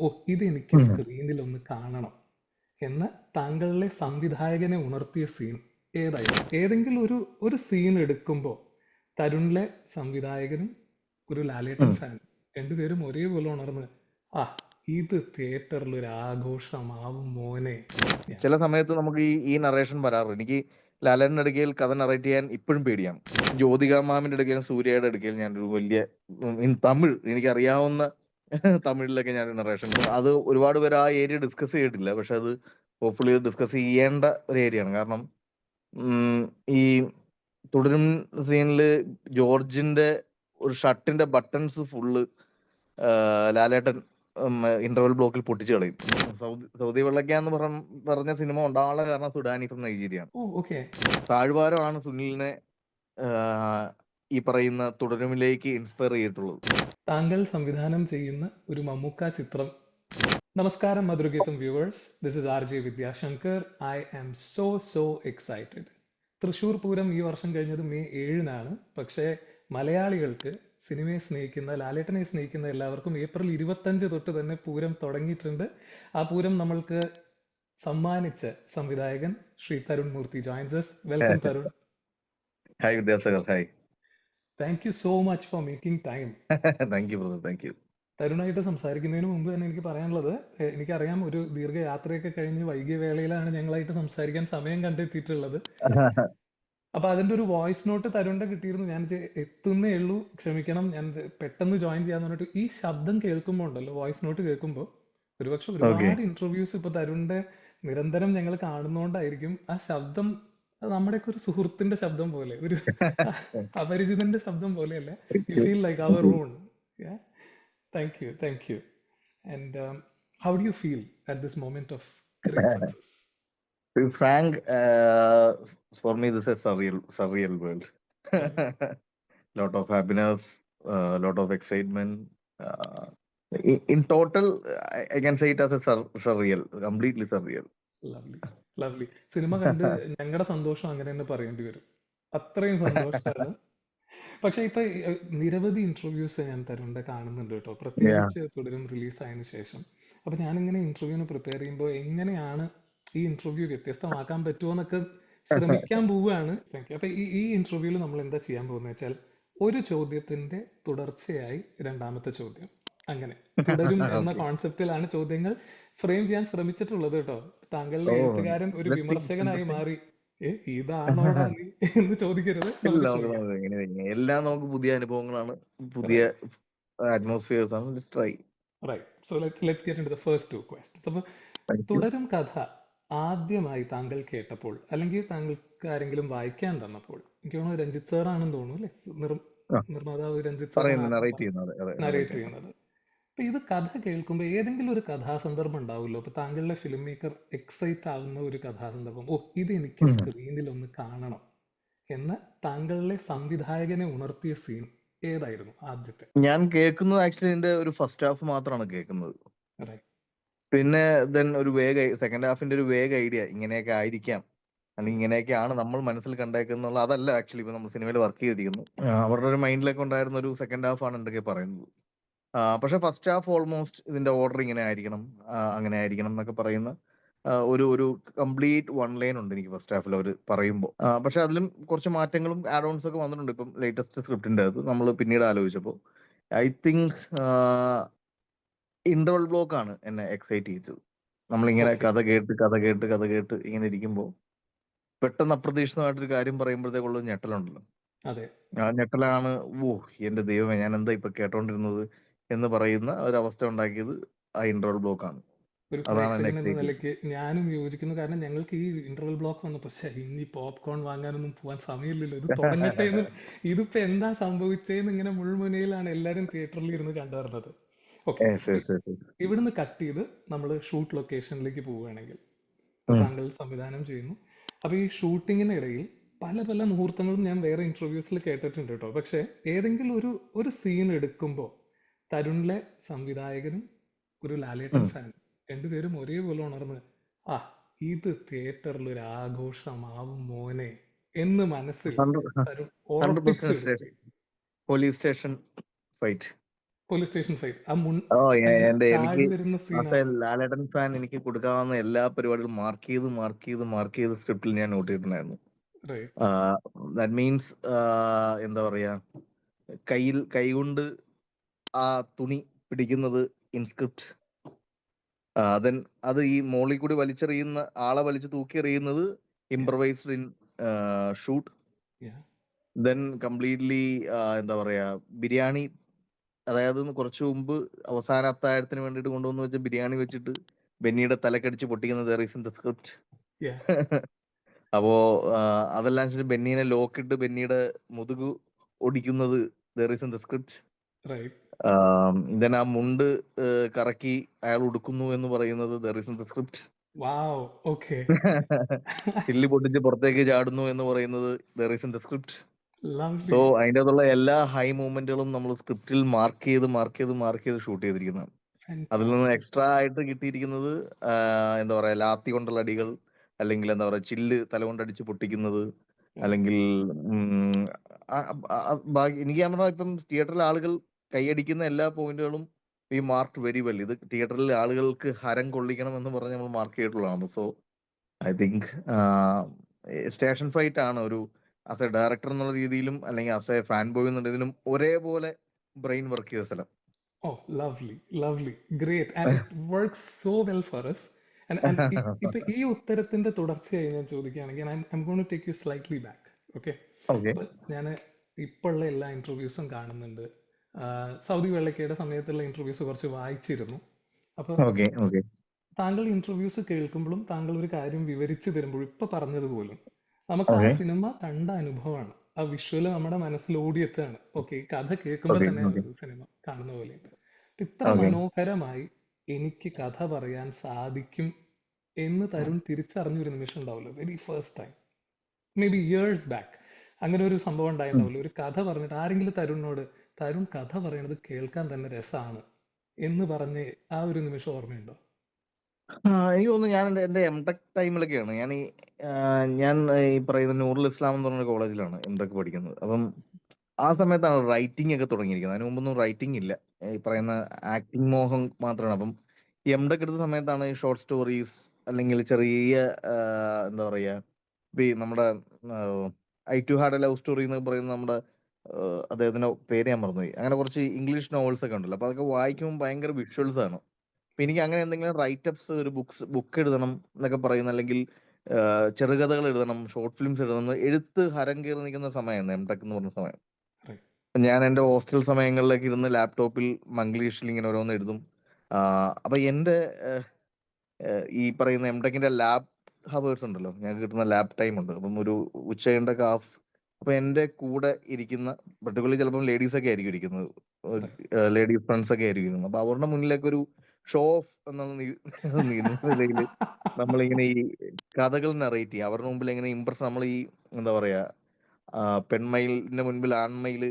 ഓ ഇതെനിക്ക് ഉം. സ്ക്രീനിൽ ഒന്ന് കാണണം എന്ന് താങ്കളിലെ സംവിധായകനെ ഉണർത്തിയ സീൻ ഏതായിരുന്നു? ഏതെങ്കിലും ഒരു സീൻ എടുക്കുമ്പോൾ തരുണിലെ സംവിധായകനും ഒരു ലാലേട്ടൻ ഉം. ഫാൻ രണ്ടുപേരും ഒരേപോലെ ഉണർന്ന് ആ ഇത് തിയേറ്ററിൽ ഒരു ആഘോഷമാവും മോനെ. Yeah. ചില സമയത്ത് നമുക്ക് ഈ നറേഷൻ വരാറുണ്ട്. എനിക്ക് ലാലേട്ടൻ്റെ അടുക്കൽ കഥ നറേറ്റ് ചെയ്യാൻ ഇപ്പോഴും പേടിയാണ്. ജ്യോതിക മാമിന്റെ അടുക്കലും സൂര്യയുടെ അടുക്കൽ ഞാനൊരു വലിയ ഇൻ തമിഴ് എനിക്കറിയാവുന്ന തമിഴിലൊക്കെ ഞാൻ നറേഷൻ അത് ഒരുപാട് പേര് ആ ഏരിയ ഡിസ്കസ് ചെയ്തിട്ടില്ല. പക്ഷെ അത് ഹോപ്പ്ഫുള്ളി ഡിസ്കസ് ചെയ്യേണ്ട ഒരു ഏരിയയാണ്. കാരണം ഈ തുടരും സീനില് ജോർജിന്റെ ഒരു ഷർട്ടിന്റെ ബട്ടൺസ് ഫുള്ള് ലാലേട്ടൻ ഇന്റർവെൽ ബ്ലോക്കിൽ പൊട്ടിച്ചു കളയും. സൗദി വെള്ളയ്ക്ക എന്ന് പറഞ്ഞ സിനിമ ഉണ്ടാകാനുള്ള കാരണം സുഡാനി ഫ്രം നൈജീരിയാണ്. Oh okay. താഴ്വാരമാണ് സുനിലിനെ ആഹ്, ഈ പറയുന്ന തുടരുമിലേക്ക് ഇൻസ്പയർ ചെയ്തിട്ടുള്ളത്. താങ്കൾ സംവിധാനം ചെയ്യുന്ന ഒരു മമ്മൂക്ക ചിത്രം. നമസ്കാരം Madhurageetham viewers, this is R J Vidyashankar. I am so excited. Thrissur Pooram ഈ വർഷം കഴിഞ്ഞത് മെയ് 7-നാണ്. പക്ഷേ മലയാളികൾക്ക് സിനിമയെ സ്നേഹിക്കുന്ന, ലാലേട്ടനെ സ്നേഹിക്കുന്ന എല്ലാവർക്കും ഏപ്രിൽ 25 തൊട്ട് തന്നെ പൂരം തുടങ്ങിയിട്ടുണ്ട്. ആ പൂരം നമ്മൾക്ക് സമ്മാനിച്ച സംവിധായകൻ Shri Tharun Moorthy joins. Welcome Tharun. Hi Vidyasagar, hi. Thank you so much for making time. Thank you brother, thank you. തരുണായിട്ട് സംസാരിക്കുന്നതിന് മുമ്പ് തന്നെ എനിക്ക് പറയാനുള്ളത്, എനിക്കറിയാം ഒരു ദീർഘയാത്രയൊക്കെ കഴിഞ്ഞ് വൈകിയ വേളയിലാണ് ഞങ്ങളായിട്ട് സംസാരിക്കാൻ സമയം കണ്ടെത്തിയിട്ടുള്ളത്. അപ്പൊ അതിന്റെ ഒരു വോയിസ് നോട്ട് തരുണിന്റെ കിട്ടിയിരുന്നു. ഞാൻ എത്തുന്നേ ഉള്ളൂ, ക്ഷമിക്കണം, ഞാൻ പെട്ടെന്ന് ജോയിൻ ചെയ്യാന്ന് പറഞ്ഞിട്ട് ഈ ശബ്ദം കേൾക്കുമ്പോൾ ഉണ്ടല്ലോ, വോയിസ് നോട്ട് കേൾക്കുമ്പോൾ ഒരുപക്ഷെ ഓക്കെ. ഒരുപാട് ഇന്റർവ്യൂസ് ഇപ്പൊ തരുണിന്റെ നിരന്തരം ഞങ്ങൾ കാണുന്നോണ്ടായിരിക്കും ആ ശബ്ദം നമ്മുടെയൊക്കെ ഒരു സുഹൃത്തിന്റെ ശബ്ദം പോലെ, ഒരു അപരിചിതന്റെ ശബ്ദം പോലെയല്ല. യു ഫീൽ ലൈക്ക് അവർ on. Thank you. And how do you feel at this moment of great success? To be frank, for me this is a surreal world. Right. Lot of happiness, lot of excitement. In total, I can say it as a surreal, completely surreal. Lovely. Lovely. Cinema കണ്ട് ഞങ്ങളുടെ സന്തോഷം അങ്ങനെ തന്നെ പറയേണ്ടി വരും. അത്രയും സന്തോഷമാണ്. പക്ഷെ ഇപ്പൊ നിരവധി ഇന്റർവ്യൂസ് ഞാൻ തരുണിന്റെ കാണുന്നുണ്ട് കേട്ടോ, Yeah. പ്രത്യേകിച്ച് തുടരും റിലീസ് ആയതിനു ശേഷം. അപ്പൊ ഞാനിങ്ങനെ ഇന്റർവ്യൂവിന് പ്രിപ്പയർ ചെയ്യുമ്പോൾ എങ്ങനെയാണ് ഈ ഇന്റർവ്യൂ വ്യത്യസ്തമാക്കാൻ പറ്റുമോ എന്നൊക്കെ ശ്രമിക്കാൻ പോവുകയാണ്. അപ്പൊ ഈ ഇന്റർവ്യൂവിൽ നമ്മൾ എന്താ ചെയ്യാൻ പോകുന്നത് വെച്ചാൽ, ഒരു ചോദ്യത്തിന്റെ തുടർച്ചയായി രണ്ടാമത്തെ ചോദ്യം, അങ്ങനെ തുടരും എന്ന Okay. കോൺസെപ്റ്റിലാണ് ചോദ്യങ്ങൾ ഫ്രെയിം ചെയ്യാൻ ശ്രമിച്ചിട്ടുള്ളത് കേട്ടോ. താങ്കളുടെ Oh, എഴുത്തുകാരൻ ഒരു let's see. It's വിമർശകനായി interesting. മാറി ഇതാണോടാ നീ എന്ന് ചോദിക്കരുത്, ഇല്ല, നമുക്ക് നമുക്ക് ശ്രമിക്കാം. നമുക്ക് എല്ലാം നമുക്ക് പുതിയ അനുഭവങ്ങളാണ്, പുതിയ Right. അറ്റ്മോസ്ഫിയേഴ്സ് ആണ്. Let's try. Right. So let's get into the first two questions. അപ്പൊ Thank you. തുടരും കഥ ആദ്യമായി താങ്കൾ കേട്ടപ്പോൾ, അല്ലെങ്കിൽ താങ്കൾക്ക് ആരെങ്കിലും വായിക്കാൻ തന്നപ്പോൾ, എനിക്ക് തോന്നുന്നു രഞ്ജിത്ത് സാർ ആണെന്ന് തോന്നുന്നു അല്ലെ, ആ, നിർമ്മാതാവ് രഞ്ജിത്ത് സാറാണ് പറയുന്നത് ആദ്യം നറേറ്റ് ചെയ്യുന്നത്, അതെ, നറേറ്റ് നരേറ്റ് ചെയ്യുന്നത്. ചെയ്യുന്നത്. അപ്പൊ ഇത് കഥ കേൾക്കുമ്പോൾ ഏതെങ്കിലും ഒരു കഥാസന്ദർഭം ഉണ്ടാവുമല്ലോ, അപ്പൊ താങ്കളുടെ ഫിലിം മേക്കർ എക്സൈറ്റ് ആവുന്ന ഒരു കഥാസന്ദർഭം, ഓ ഇത് എനിക്ക് ഉം. സ്ക്രീനിൽ ഒന്ന് കാണണം എന്ന് താങ്കളിലെ സംവിധായകനെ ഉണർത്തിയ സീൻ ഏതായിരുന്നു ആദ്യത്തെ? ഞാൻ കേൾക്കുന്നത് ആക്ച്വലി ഇതിന്റെ ഒരു ഫസ്റ്റ് ഹാഫ് മാത്രമാണ് കേൾക്കുന്നത്. Right. പിന്നെ ഒരു സെക്കൻഡ് ഹാഫിന്റെ ഒരു ഐഡിയ ഇങ്ങനെയൊക്കെ ആയിരിക്കാം, അല്ലെങ്കിൽ ഇങ്ങനെയൊക്കെയാണ് നമ്മൾ മനസ്സിൽ കണ്ടേക്കുന്നുള്ള അതല്ല ആക്ച്വലി ഇപ്പൊ നമ്മൾ സിനിമയിൽ വർക്ക് ചെയ്തിരിക്കുന്നു. അവരുടെ ഒരു മൈൻഡിലൊക്കെ ഉണ്ടായിരുന്ന ഒരു സെക്കൻഡ് ഹാഫ് ആണ് എന്തൊക്കെ പറയുന്നത്. പക്ഷെ ഫസ്റ്റ് ഹാഫ് ഓൾമോസ്റ്റ് ഇതിന്റെ ഓർഡർ ഇങ്ങനെ ആയിരിക്കണം, അങ്ങനെ ആയിരിക്കണം എന്നൊക്കെ പറയുന്ന ഒരു കംപ്ലീറ്റ് വൺ ലൈൻ ഉണ്ട് എനിക്ക് ഫസ്റ്റ് ഹാഫിൽ അവർ പറയുമ്പോൾ. പക്ഷെ അതിലും കുറച്ച് മാറ്റങ്ങളും ആഡ് ഓൺസ് ഒക്കെ വന്നിട്ടുണ്ട്. ഇപ്പം ലേറ്റസ്റ്റ് സ്ക്രിപ്റ്റിന്റെ അത് നമ്മൾ പിന്നീട് ആലോചിച്ചപ്പോൾ ഐ തിങ്ക് ഇന്റർവൽ ബ്ലോക്ക് ആണ് എന്നെ എക്സൈറ്റ് ചെയ്യിച്ചത്. നമ്മളിങ്ങനെ Okay. കഥ കേട്ട് ഇങ്ങനെ ഇരിക്കുമ്പോൾ പെട്ടെന്ന് അപ്രതീക്ഷിതമായിട്ടൊരു കാര്യം പറയുമ്പോഴത്തേക്കുള്ള ഞെട്ടലുണ്ടല്ലോ, അതെ. ആ ഞെട്ടലാണ്. ഓ എന്റെ ദൈവമേ, ഞാൻ എന്താ ഇപ്പൊ കേട്ടോണ്ടിരുന്നത് എന്ന് പറയുന്ന ഒരവസ്ഥ ഉണ്ടാക്കിയത് ആ ഇന്റർവൽ ബ്ലോക്ക് ആണ്. ഒരു അതാണ് എന്നെ പ്രേക്ഷകൻ എന്ന എക്സൈറ്റ് ചെയ്തത്. നിലയ്ക്ക് ഞാനും യോജിക്കുന്നു. കാരണം ഞങ്ങൾക്ക് ഈ ഇന്റർവൽ ബ്ലോക്ക് വന്നപ്പോൾ ഇനി പോപ്കോൺ വാങ്ങാനൊന്നും പോവാൻ സമയമില്ലല്ലോ, ഇത് തുടങ്ങട്ടെ എന്ന്. ഇതിപ്പോ എന്താ സംഭവിച്ചതെന്ന് ഇങ്ങനെ മുൾമുനയിലാണ് എല്ലാവരും തിയേറ്ററിൽ ഇരുന്ന് കണ്ടുവരുന്നത്. Okay. Yes, yes, yes, yes. ഇവിടുന്ന് കട്ട് ചെയ്ത് നമ്മൾ ഷൂട്ട് ലൊക്കേഷനിലേക്ക് പോവുകയാണെങ്കിൽ, ഇപ്പൊ ഉം. താങ്കൾ സംവിധാനം ചെയ്യുന്നു. അപ്പൊ ഈ ഷൂട്ടിങ്ങിനിടയിൽ പല പല മുഹൂർത്തങ്ങളും ഞാൻ വേറെ ഇന്റർവ്യൂസിൽ കേട്ടിട്ടുണ്ട് കേട്ടോ. പക്ഷെ ഏതെങ്കിലും ഒരു സീൻ എടുക്കുമ്പോൾ തരുണിലെ സംവിധായകനും ഒരു ലാലേട്ടൻ ഉം. ഫാൻ രണ്ടുപേരും ഒരേപോലെ ഉണർന്ന് ആ ഇത് തിയേറ്ററിൽ ഒരു ആഘോഷമാവും മോനെ എന്ന് മനസ്സിൽ 100% തരുൺ 100% ഉറപ്പിച്ചൊരു scene. Police station fight. Police station fight ആ ഓ അങ്ങനെ എനിക്ക് ചാടി വരുന്ന ആസ് എ സീനാണോ? ലാലേട്ടൻ ഫാൻ എനിക്ക് കൊടുക്കാവുന്ന എല്ലാ പരിപാടികളും മാർക്ക് ചെയ്ത് സ്ക്രിപ്റ്റിൽ ഞാൻ നോട്ട് ചെയ്തിട്ടുണ്ടായിരുന്നു. റൈറ്റ്. ദാറ്റ് മീൻസ് എന്താ പറയാ, കൈകൊണ്ട് ആ തുണി പിടിക്കുന്നത് ഇൻസ്ക്രിപ്റ്റ്, ദെൻ അത് ഈ മോളിൽ കൂടി വലിച്ചെറിയുന്ന ആളെ വലിച്ചു തൂക്കി എറിയുന്നത് yeah. Improvised in shoot. Yeah. Then completely എന്താ പറയാ, ബിരിയാണി, അതായത് കുറച്ചു മുമ്പ് അവസാന അത്താഴത്തിന് വേണ്ടിയിട്ട് കൊണ്ടുവന്ന് വെച്ച ബിരിയാണി വെച്ചിട്ട് ബെന്നിയുടെ തലക്കടിച്ച് പൊട്ടിക്കുന്നത് there is in the script. യാ. അപ്പോ അതെല്ലാം വെച്ചിട്ട് ബെന്നീനെ ലോക്കിട്ട് ബെന്നിയുടെ മുതുകു ഒടിക്കുന്നത് there is in the script. Right. then ആ മുണ്ട് കറക്കി അയാൾ ഉടുക്കുന്നു എന്ന് പറയുന്നത് there is in the script. Wow. Okay. Chilli പൊട്ടിച്ച് പുറത്തേക്ക് ചാടുന്നു എന്ന് പറയുന്നത് there is in the script. So lovely. അതിൻ്റെ അകത്തുള്ള എല്ലാ ഹൈ മൂമെന്റുകളും നമ്മൾ സ്ക്രിപ്റ്റിൽ മാർക്ക് ചെയ്ത് ഷൂട്ട് ചെയ്തിരിക്കുന്നതാണ്. അതിൽ നിന്ന് ഫാന്റാസ്റ്റിക്. എക്സ്ട്രാ ആയിട്ട് കിട്ടിയിരിക്കുന്നത് എന്താ പറയാ, ലാത്തി കൊണ്ടുള്ള അടികൾ, അല്ലെങ്കിൽ എന്താ പറയാ ചില്ല് തല കൊണ്ടടിച്ച് പൊട്ടിക്കുന്നത്, അല്ലെങ്കിൽ ഉം, എനിക്ക് ഞാൻ പറഞ്ഞ ഇപ്പം തിയേറ്ററിൽ ആളുകൾ കൈയടിക്കുന്ന എല്ലാ പോയിന്റുകളും വി മാർക്ക് വെരി വെൽ. ഇത് തിയേറ്ററിൽ ആളുകൾക്ക് ഹരം കൊള്ളിക്കണം എന്ന് പറഞ്ഞ് നമ്മൾ മാർക്ക് ചെയ്തിട്ടുള്ളതാണ്. So I think station fight ആണ് ഒരു ആസ് എ ഡയറക്ടർ എന്നുള്ള രീതിയിലും അല്ലെങ്കിൽ ആസ് എ ഫാൻ ബോയ് എന്നുള്ള രീതിയിലും ഒരേപോലെ ബ്രെയിൻ വർക്ക് ചെയ്ത സ്ഥലം. Oh, lovely, lovely, great, and it works so well for us. And ഇപ്പൊ ഈ ഉത്തരത്തിന്റെ തുടർച്ചയായി ഞാൻ ചോദിക്കുകയാണെങ്കിൽ I'm gonna take you slightly back. Okay. Okay അപ്പൊ ഞാൻ ഇപ്പോൾ ഉള്ള എല്ലാ ഇന്റർവ്യൂസും കാണുന്നുണ്ട്. സൗദി വെള്ളക്കയുടെ സമയത്തുള്ള ഇന്റർവ്യൂസ് കുറച്ച് വായിച്ചിരുന്നു. അപ്പൊ ഓക്കെ ഓക്കെ താങ്കൾ ഇന്റർവ്യൂസ് കേൾക്കുമ്പോഴും താങ്കൾ ഒരു കാര്യം വിവരിച്ചു തരുമ്പോഴും ഇപ്പൊ പറഞ്ഞതുപോലും നമുക്ക് ആ ഓക്കെ സിനിമ കണ്ട അനുഭവമാണ്, ആ വിഷ്വല് നമ്മുടെ മനസ്സിൽ ഓടിയെത്താണ്. ഓക്കെ, കഥ കേൾക്കുമ്പോൾ ഓക്കെ തന്നെ ഓക്കെ സിനിമ കാണുന്ന പോലെയുണ്ട്. അപ്പൊ ഇത്ര ഓക്കെ മനോഹരമായി എനിക്ക് കഥ പറയാൻ സാധിക്കും എന്ന് തരുൺ തിരിച്ചറിഞ്ഞൊരു നിമിഷം ഉണ്ടാവുമല്ലോ, very first time, may be years back, അങ്ങനെ ഒരു സംഭവം ഉണ്ടായിട്ടുണ്ടാവില്ല. ഒരു കഥ പറഞ്ഞിട്ട് ആരെങ്കിലും തരുണിനോട് തരുൺ കഥ പറയണത് കേൾക്കാൻ തന്നെ രസമാണ് എന്ന് പറഞ്ഞ് ആ ഒരു നിമിഷം ഓർമ്മയുണ്ടോ? എനിക്ക് തോന്നുന്നു ഞാൻ എൻ്റെ എംടെക് ടൈമിലൊക്കെയാണ് ഞാൻ ഈ പറയുന്ന നൂറുൽ ഇസ്ലാം എന്ന് പറഞ്ഞ കോളേജിലാണ് എംടെക് പഠിക്കുന്നത്. അപ്പം ആ സമയത്താണ് റൈറ്റിംഗ് ഒക്കെ തുടങ്ങിയിരിക്കുന്നത്. അതിന് മുമ്പൊന്നും റൈറ്റിംഗ് ഇല്ല. ഈ പറയുന്ന ആക്ടിംഗ് മോഹം മാത്രമാണ്. അപ്പം ഈ എംടെക് എടുത്ത സമയത്താണ് ഈ ഷോർട്ട് സ്റ്റോറീസ്, അല്ലെങ്കിൽ ചെറിയ എന്താ പറയാ, ഇപ്പൊ ഈ നമ്മുടെ I too had a love story എന്ന് പറയുന്ന നമ്മുടെ അദ്ദേഹത്തിന്റെ പേര് ഞാൻ മറന്നുപോയി. അങ്ങനെ കുറച്ച് ഇംഗ്ലീഷ് നോവൽസ് ഒക്കെ ഉണ്ടല്ലോ. അപ്പൊ അതൊക്കെ വായിക്കുമ്പോൾ ഭയങ്കര വിഷ്വൽസ് ആണ്. അപ്പൊ എനിക്ക് അങ്ങനെ എന്തെങ്കിലും റൈറ്റപ്സ്, ഒരു ബുക്ക് എഴുതണം എന്നൊക്കെ പറയുന്ന, അല്ലെങ്കിൽ ചെറുകഥകൾ എഴുതണം, ഷോർട്ട് ഫിലിംസ് എഴുതണം, എഴുത്ത് ഹരം കയറി നിൽക്കുന്ന സമയമായിരുന്നു എംടെക് എന്ന് പറഞ്ഞ സമയം. Right. ഞാൻ എൻ്റെ ഹോസ്റ്റൽ സമയങ്ങളിലേക്ക് ഇരുന്ന് ലാപ്ടോപ്പിൽ മംഗ്ലീഷിൽ ഇങ്ങനെ ഓരോന്ന് എഴുതും. അപ്പൊ എൻ്റെ ഈ പറയുന്ന എംടെക്കിന്റെ ലാബ് ഹവേഴ്സ് ഉണ്ടല്ലോ, ഞങ്ങൾക്ക് കിട്ടുന്ന ലാബ് ടൈം ഉണ്ട്. അപ്പം ഒരു ഉച്ചയുടെ ഹാഫ്, അപ്പൊ എൻ്റെ കൂടെ ഇരിക്കുന്ന പെർട്ടിക്കുലർലി ചിലപ്പം ലേഡീസ് ഒക്കെ ആയിരിക്കും ഇരിക്കുന്നത്, Right. ലേഡീസ് ഫ്രണ്ട്സ് ഒക്കെ ആയിരിക്കും ഇരിക്കുന്നത്. അപ്പൊ അവരുടെ മുന്നിലേക്ക് ഒരു ഷോ ഓഫ് എന്നുള്ള നിലയിൽ നമ്മളിങ്ങനെ ഈ കഥകൾ നറേറ്റ് ചെയ്യും അവരുടെ മുമ്പിൽ. എങ്ങനെ ഇമ്പ്രസ്, നമ്മൾ ഈ എന്താ പറയാ, പെൺമയിലിന്റെ മുൻപിൽ ആൺമയില്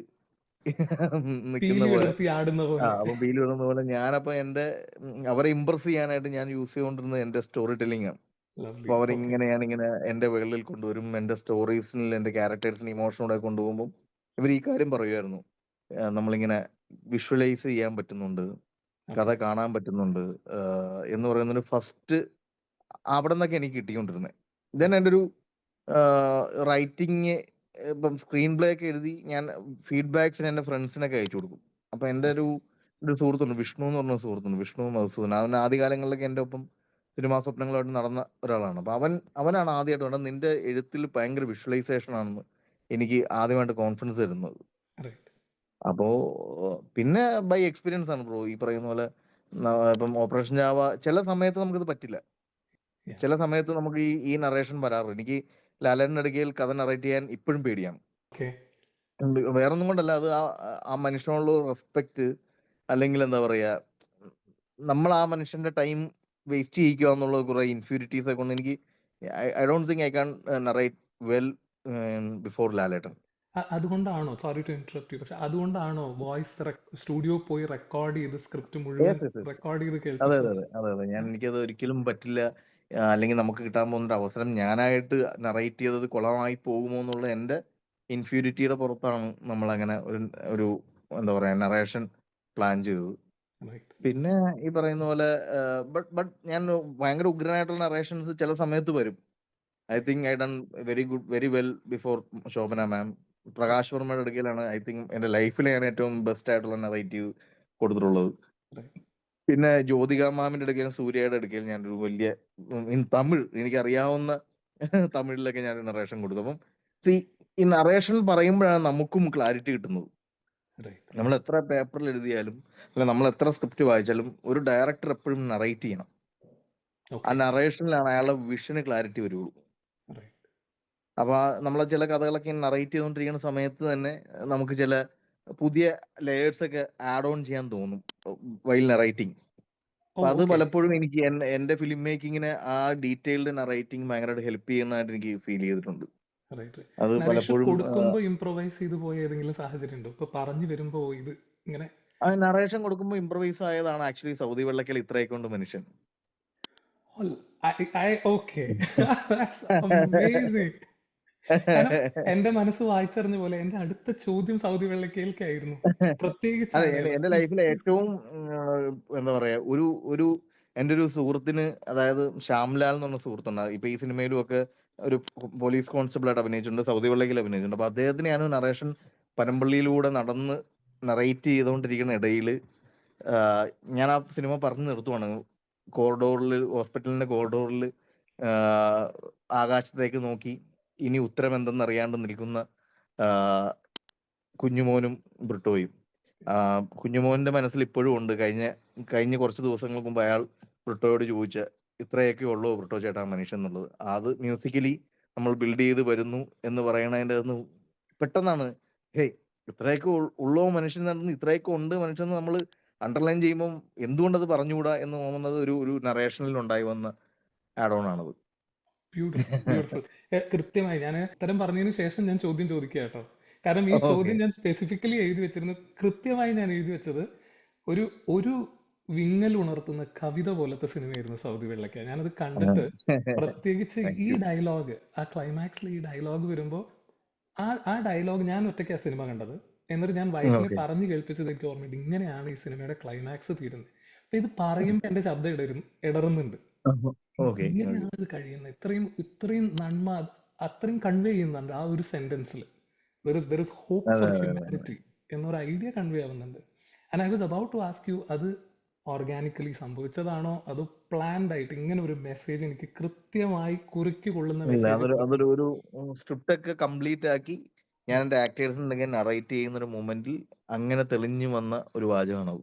നിൽക്കുന്ന പീലി പോലെ. വിടർത്തി ആടുന്ന പോലെ. അപ്പൊ ബീല് വരുന്ന പോലെ ഞാനപ്പോ എന്റെ അവരെ ഇമ്പ്രസ് ചെയ്യാനായിട്ട് ഞാൻ യൂസ് ചെയ്തുകൊണ്ടിരുന്നത് എന്റെ സ്റ്റോറി ടെല്ലിംഗ് ആണ്. ലവ്ലി. അപ്പൊ ഓക്കെ. ഞാനിങ്ങനെ എന്റെ വേൾഡിൽ കൊണ്ടുവരും, എന്റെ സ്റ്റോറീസിൽ എന്റെ ക്യാരക്ടേഴ്സിന് ഇമോഷനോടെ കൊണ്ടുപോകുമ്പോൾ ഇവർ ഈ കാര്യം പറയുമായിരുന്നു. നമ്മളിങ്ങനെ വിഷ്വലൈസ് ചെയ്യാൻ പറ്റുന്നുണ്ട്, കഥ ഓക്കെ. കാണാൻ പറ്റുന്നുണ്ട് എന്ന് പറയുന്നൊരു ഫസ്റ്റ് അവിടെ നിന്നൊക്കെ എനിക്ക് കിട്ടിക്കൊണ്ടിരുന്നത്. ഇതന്നെ എൻ്റെ ഒരു റൈറ്റിംഗ്, ഇപ്പം സ്ക്രീൻ പ്ലേ ഒക്കെ എഴുതി ഞാൻ ഫീഡ്ബാക്സിന് എൻ്റെ ഫ്രണ്ട്സിനൊക്കെ അയച്ചു കൊടുക്കും. അപ്പൊ എൻ്റെ ഓക്കെ. ഒരു സുഹൃത്തുണ്ട്, വിഷ്ണു എന്ന് പറഞ്ഞ സുഹൃത്തുണ്ട്, വിഷ്ണു മധുസൂദൻ. അവൻ ആദ്യകാലങ്ങളിലൊക്കെ എൻ്റെ ഒപ്പം സിനിമാ സ്വപ്നങ്ങളായിട്ട് നടന്ന ഒരാളാണ്. അപ്പൊ അവനാണ് ആദ്യമായിട്ട് വേണ്ടത് നിന്റെ എഴുത്തിൽ ഭയങ്കര വിഷ്വലൈസേഷൻ ആണെന്ന് എനിക്ക് ആദ്യമായിട്ട് കോൺഫിഡൻസ് തരുന്നത്. റൈറ്റ്. അപ്പോ പിന്നെ ബൈ എക്സ്പീരിയൻസ് ആണ് ബ്രോ. ഈ പറയുന്ന പോലെ ഇപ്പം ഓപ്പറേഷൻ ജാവ ചില സമയത്ത് നമുക്കിത് പറ്റില്ല. യാ. ചില സമയത്ത് നമുക്ക് ഈ നറേഷൻ വരാറുണ്ട്. എനിക്ക് ലാലേട്ടൻ്റെ അടുക്കൽ കഥ നറേറ്റ് ചെയ്യാൻ ഇപ്പോഴും പേടിയാണ്. ഓക്കെ. വേറൊന്നും കൊണ്ടല്ല, അത് ആ മനുഷ്യനോടുള്ള റെസ്പെക്ട്, അല്ലെങ്കിൽ എന്താ പറയാ, നമ്മൾ ആ മനുഷ്യന്റെ ടൈം വേസ്റ്റ് ചെയ്യിക്കുക എന്നുള്ള കുറെ ഇൻഫ്യൂരിറ്റീസ് കൊണ്ട് എനിക്ക് I don't think I can narrate well before Lalettan. അതുകൊണ്ടാണോ, സോറി ടു ഇന്ററപ്റ്റ് യു, പക്ഷെ അതുകൊണ്ടാണോ വോയിസ് സ്റ്റുഡിയോ പോയി റെക്കോർഡ് ചെയ്ത് സ്ക്രിപ്റ്റ് മുഴുവൻ Yes, yes, yes. റെക്കോർഡ് ചെയ്ത് അതെ അതെ കേൾപ്പിച്ചത്? അതെ അതെ അതെ എനിക്കത് ഒരിക്കലും പറ്റില്ല. അല്ലെങ്കിൽ നമുക്ക് കിട്ടാൻ പോകുന്ന ഒരു അവസരം ഞാനായിട്ട് നറേറ്റ് ചെയ്തത് കുളമായി പോകുമോ എന്നുള്ള എൻ്റെ ഇൻഫ്യൂരിറ്റിയുടെ പുറത്താണ് നമ്മൾ അങ്ങനെ ഒരു ഒരു എന്താ പറയാ നറേഷൻ പ്ലാൻ ചെയ്തത്. റൈറ്റ്. പിന്നെ ഈ പറയുന്ന പോലെ ബട്ട് ഞാൻ ഭയങ്കര ഉഗ്രനായിട്ടുള്ള നറേഷൻസ് ചില സമയത്ത് വരും. I think I done very well before Shobhana ma'am. Prakash വർമ്മയുടെ അടുക്കലാണ് ഐ തിങ്ക് എന്റെ ലൈഫിൽ ഞാൻ ഏറ്റവും ബെസ്റ്റ് ആയിട്ടുള്ള നറേറ്റീവ് കൊടുത്തിട്ടുള്ളത്. റൈറ്റ്. പിന്നെ ജ്യോതിക മാമിന്റെ അടുക്കലും സൂര്യയുടെ അടുക്കൽ ഞാനൊരു വലിയ തമിഴ് എനിക്കറിയാവുന്ന തമിഴിലൊക്കെ ഞാൻ നറേഷൻ കൊടുത്തു. അപ്പം ഈ നറേഷൻ പറയുമ്പോഴാണ് നമുക്കും ക്ലാരിറ്റി കിട്ടുന്നത്. റൈറ്റ്. നമ്മൾ എത്ര പേപ്പറിൽ എഴുതിയാലും അല്ല നമ്മൾ എത്ര സ്ക്രിപ്റ്റ് വായിച്ചാലും ഒരു ഡയറക്ടർ എപ്പോഴും നറേറ്റ് ചെയ്യണം. ആ ഓക്കെ. നറേഷനിലാണ് അയാളുടെ വിഷന് ക്ലാരിറ്റി വരുള്ളൂ. റൈറ്റ്. അപ്പൊ നമ്മളെ ചില കഥകളൊക്കെ നറേറ്റ് ചെയ്തുകൊണ്ടിരിക്കുന്ന സമയത്ത് തന്നെ നമുക്ക് ചില പുതിയ ലേയേഴ്സ് ഒക്കെ ആഡ് ഓൺ ചെയ്യാൻ തോന്നും വൈൽ നറേറ്റിംഗ്. ഓ, അപ്പൊ അത് ഓക്കെ. പലപ്പോഴും എനിക്ക് എന്റെ ഫിലിം മേക്കിങ്ങിനെ ആ ഡീറ്റെയിൽഡ് നറേറ്റിംഗ് ഭയങ്കരമായിട്ട് ഹെൽപ്പ് ചെയ്യുന്നതായിട്ട് എനിക്ക് ഫീൽ ചെയ്തിട്ടുണ്ട്. റൈറ്റ്. അത് നരേഷൻ പലപ്പോഴും കൊടുക്കുമ്പോൾ ഇംപ്രൊവൈസ് ചെയ്ത് പോയ ഏതെങ്കിലും സാഹചര്യം ഉണ്ടോ? ഇപ്പൊ പറഞ്ഞു വരുമ്പോ ഇത് ഇങ്ങനെ ആ നറേഷൻ കൊടുക്കുമ്പോൾ ഇംപ്രവൈസ് ആയതാണ് ആക്ച്വലി സൗദി വെള്ളക്കൽ ഇത്രയൊക്കെ കൊണ്ട് മനുഷ്യൻ. ഓക്കെ. That's amazing. കാരണം എന്റെ മനസ്സ് വായിച്ചറിഞ്ഞ പോലെ എന്റെ അടുത്ത ചോദ്യം സൗദി വെള്ളക്കേൽക്കായിരുന്നു. പ്രത്യേകിച്ച് ആ അതെ dialogue. എന്റെ ലൈഫിലെ ഏറ്റവും എന്താ പറയാ ഒരു എന്റെ ഒരു സുഹൃത്തിന്, അതായത് ശ്യാംലാൽ എന്ന് പറഞ്ഞ സുഹൃത്തുണ്ട്. ഇപ്പൊ ഈ സിനിമയിലും ഒക്കെ ഒരു പോലീസ് കോൺസ്റ്റബിൾ ആയിട്ട് അഭിനയിച്ചിട്ടുണ്ട്, സൗദി വെള്ളയിൽ അഭിനയിച്ചിട്ടുണ്ട്. അപ്പൊ അദ്ദേഹത്തിന് ഞാൻ നറേഷൻ പനമ്പള്ളിയിലൂടെ നടന്ന് നറേറ്റ് ചെയ്തുകൊണ്ടിരിക്കുന്ന ഇടയിൽ ഞാൻ ആ സിനിമ പറഞ്ഞു നിർത്തുവാണ്. കോറിഡോറിൽ, ഹോസ്പിറ്റലിന്റെ കോറിഡോറിൽ ആകാശത്തേക്ക് നോക്കി ഇനി ഉത്തരം എന്തെന്ന് അറിയാണ്ട് നിൽക്കുന്ന കുഞ്ഞുമോനും ബ്രിട്ടോയും. കുഞ്ഞുമോന്റെ മനസ്സിൽ ഇപ്പോഴും ഉണ്ട് കഴിഞ്ഞ കുറച്ച് ദിവസങ്ങൾക്ക് മുമ്പ് അയാൾ ബ്രിട്ടോയോട് ചോദിച്ച ഇത്രയൊക്കെ ഉള്ളൂ ബ്രിട്ടോ ചേട്ടാ മനുഷ്യൻ എന്നുള്ളത്. അത് മ്യൂസിക്കലി നമ്മൾ ബിൽഡ് ചെയ്ത് വരുന്നു എന്ന് പറയണതിന്റെ പെട്ടെന്നാണ് ഹേയ് ഇത്രയൊക്കെ ഉള്ളോ മനുഷ്യൻ എന്ന്, ഇത്രയൊക്കെ ഉണ്ട് മനുഷ്യൻ എന്ന് നമ്മൾ അണ്ടർലൈൻ ചെയ്യുമ്പോൾ എന്തുകൊണ്ടത് പറഞ്ഞുകൂടാ എന്ന് തോന്നുന്നത് ഒരു നറേഷനിൽ ഉണ്ടായി വന്ന ആഡ് ഓൺ ആണത്. Beautiful, beautiful. കൃത്യമായി ഞാൻ ഉത്തരം പറഞ്ഞതിന് ശേഷം ഞാൻ ചോദ്യം ചോദിക്കുക കേട്ടോ. കാരണം ഈ ഓക്കെ ചോദ്യം ഞാൻ സ്പെസിഫിക്കലി എഴുതി വെച്ചിരുന്നു. കൃത്യമായി ഞാൻ എഴുതി വെച്ചത് ഒരു ഒരു വിങ്ങൽ ഉണർത്തുന്ന കവിത പോലത്തെ സിനിമയായിരുന്നു സൗദി വെള്ളക്ക. ഞാനത് കണ്ടിട്ട് പ്രത്യേകിച്ച് താങ്ക് ഈ യു. ഡയലോഗ്, ആ ക്ലൈമാക്സിൽ ഈ ഡയലോഗ് വരുമ്പോൾ ആ ഡയലോഗ് ഞാൻ ഒറ്റയ്ക്ക് ആ സിനിമ കണ്ടത്. എന്നിട്ട് ഞാൻ വൈഫിനെ ഓക്കെ പറഞ്ഞു കേൾപ്പിച്ചത് എനിക്ക് ഓർമ്മയുണ്ട്. ഇങ്ങനെയാണ് ഈ സിനിമയുടെ ക്ലൈമാക്സ് തീരുന്നത്. അപ്പൊ ഇത് പറയുമ്പോൾ എന്റെ ശബ്ദം ഇടറുന്നുണ്ട്. ഓക്കെ ഓക്കെ ഇങ്ങനെയാണ് ഇത് കഴിയുന്നത്. ഇത്രയും ഇത്രയും നന്മ അത്രയും കൺവേ ചെയ്യുന്നുണ്ട് ആ ഒരു സെന്റൻസിൽ. ദർ ഇസ് ഹോപ്പ് അതെ ഫോർ അതെ അതെ. ഹ്യൂമാനിറ്റി എന്നൊരു ഐഡിയ കൺവേ ആവുന്നുണ്ട്. And I was about to ask you, അത് ഓർഗാനിക്കലി സംഭവിച്ചതാണോ അതോ പ്ലാൻഡ് ആയിട്ട് ഇങ്ങനെ ഒരു മെസ്സേജ് എനിക്ക് കൃത്യമായി കുറിക്ക് കൊള്ളുന്ന ഇല്ല മെസ്സേജ് അതൊരു കൊടുക്കണം? അതൊരു ഒരു സ്ക്രിപ്റ്റ് ഒക്കെ കംപ്ലീറ്റ് ആക്കി ഞാൻ എന്റെ ആക്ടേഴ്സ് ഉണ്ടെങ്കിൽ നറേറ്റ് ചെയ്യുന്ന ഒരു മൊമെന്റിൽ അങ്ങനെ തെളിഞ്ഞു വന്ന ഒരു വാചകമാണത്.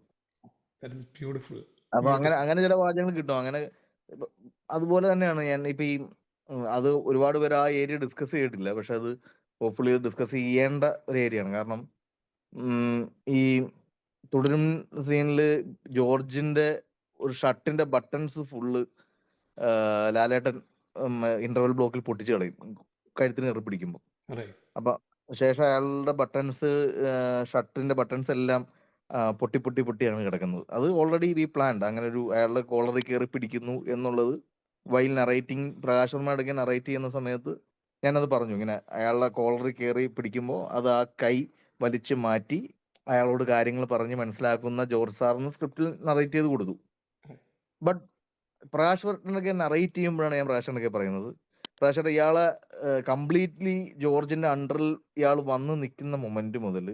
ദാറ്റ് ഇസ് ബ്യൂട്ടിഫുൾ, അപ്പൊ അങ്ങനെ ബ്യൂട്ടിഫുൾ. അങ്ങനെ ചില വാചകങ്ങൾ കിട്ടും. അങ്ങനെ ഇപ്പൊ അതുപോലെ തന്നെയാണ് ഞാൻ ഇപ്പൊ ഈ അത് ഒരുപാട് പേര് ആ ഏരിയ ഡിസ്കസ് ചെയ്തിട്ടില്ല. പക്ഷെ അത് ഹോപ്പ്ഫുള്ളി ഡിസ്കസ് ചെയ്യേണ്ട ഒരു ഏരിയയാണ്. കാരണം ഉം, ഈ തുടരും സീനില് ജോർജിന്റെ ഒരു ഷർട്ടിന്റെ ബട്ടൺസ് ഫുള്ള് ലാലേട്ടൻ ഇന്റർവെൽ ബ്ലോക്കിൽ പൊട്ടിച്ച് കളയും കഴുത്തിന് കയറി പിടിക്കുമ്പോൾ. റൈറ്റ്. അപ്പൊ ശേഷം അയാളുടെ ബട്ടൺസ്, ഷർട്ടിന്റെ ബട്ടൺസ് എല്ലാം പൊട്ടി പൊട്ടി പൊട്ടിയാണ് കിടക്കുന്നത്. അത് ഓൾറെഡി വി പ്ലാൻഡ്. അങ്ങനെ ഒരു അയാളുടെ കോളറിൽ കയറി പിടിക്കുന്നു എന്നുള്ളത് വൈൽ നറേറ്റിംഗ്, പ്രകാശ് വർമ്മ അടുക്കെ നറേറ്റ് ചെയ്യുന്ന സമയത്ത് ഞാനത് പറഞ്ഞു. ഇങ്ങനെ അയാളുടെ കോളറിൽ കയറി പിടിക്കുമ്പോൾ അത് ആ കൈ വലിച്ചു മാറ്റി അയാളോട് കാര്യങ്ങൾ പറഞ്ഞ് മനസ്സിലാക്കുന്ന ജോർജ് സാറിന് സ്ക്രിപ്റ്റിൽ നറേറ്റ് ചെയ്ത് കൊടുത്തു. ബട്ട് പ്രകാശ് വർമ്മയൊക്കെ നറേറ്റ് ചെയ്യുമ്പോഴാണ് ഞാൻ പ്രകാശനൊക്കെ പറയുന്നത്, പ്രകാശ് ഇയാളെ കംപ്ലീറ്റ്ലി ജോർജിന്റെ അണ്ടറിൽ ഇയാൾ വന്ന് നിൽക്കുന്ന മൊമെന്റ് മുതൽ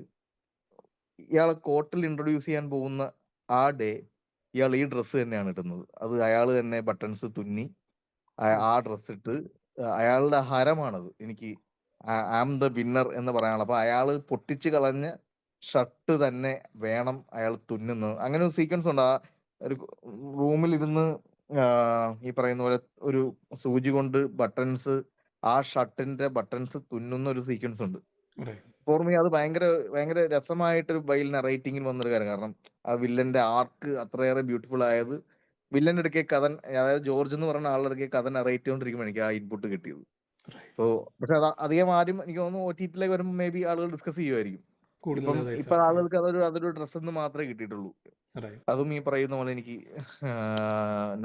ഇയാളെ കോർട്ടിൽ ഇൻട്രൊഡ്യൂസ് ചെയ്യാൻ പോകുന്ന ആ ഡേ ഇയാൾ ഈ ഡ്രസ്സ് തന്നെയാണ് ഇടുന്നത്. അത് അയാൾ തന്നെ ബട്ടൺസ് തുന്നി ആ ഡ്രസ്സ് ഇട്ട് അയാളുടെ ഹരമാണത്. എനിക്ക് ആം ദ വിന്നർ എന്ന് പറയാനുള്ള. അപ്പൊ അയാള് പൊട്ടിച്ച് കളഞ്ഞ ഷർട്ട് തന്നെ വേണം അയാൾ തുന്നുന്നത്. അങ്ങനെ ഒരു സീക്വൻസ് ഉണ്ട്. ആ ഒരു റൂമിലിരുന്ന് ഈ പറയുന്ന പോലെ ഒരു സൂചി കൊണ്ട് ബട്ടൺസ്, ആ ഷർട്ടിന്റെ ബട്ടൺസ് തുന്നുന്ന ഒരു സീക്വൻസ് ഉണ്ട്. റൈറ്റ്. ഫോർ മീ അത് ഭയങ്കര ഭയങ്കര രസമായിട്ടൊരു ബൈൽ നറേറ്റിംഗിൽ വന്നൊരു കാര്യം. കാരണം ആ വില്ലന്റെ ആർക്ക് അത്രയേറെ ബ്യൂട്ടിഫുൾ ആയത് വില്ലന്റെ അടുക്കെ കഥ, അതായത് ജോർജ് എന്ന് പറയുന്ന ആളുടെ അടുക്കെ കഥ നറേറ്റ് ചെയ്തോണ്ടിരിക്കുമ്പോൾ എനിക്ക് ആ ഇൻപുട്ട് കിട്ടിയത്. റൈറ്റ്. സോ പക്ഷെ അത് അധികം ആരും എനിക്ക് തോന്നുന്നു OTT-ലേക്ക് വരുമ്പോൾ മേ ബി ആളുകൾ ഡിസ്കസ് ചെയ്യുമായിരിക്കും. കൂടുതൽ അതായി ഇപ്പൊ ചർച്ച ചെയ്യും. ആളുകൾക്ക് അതൊരു ഡ്രസ്സ് എന്ന് മാത്രമേ കിട്ടിയിട്ടുള്ളൂ. റൈറ്റ്. അതും ഈ പറയുന്ന പോലെ എനിക്ക്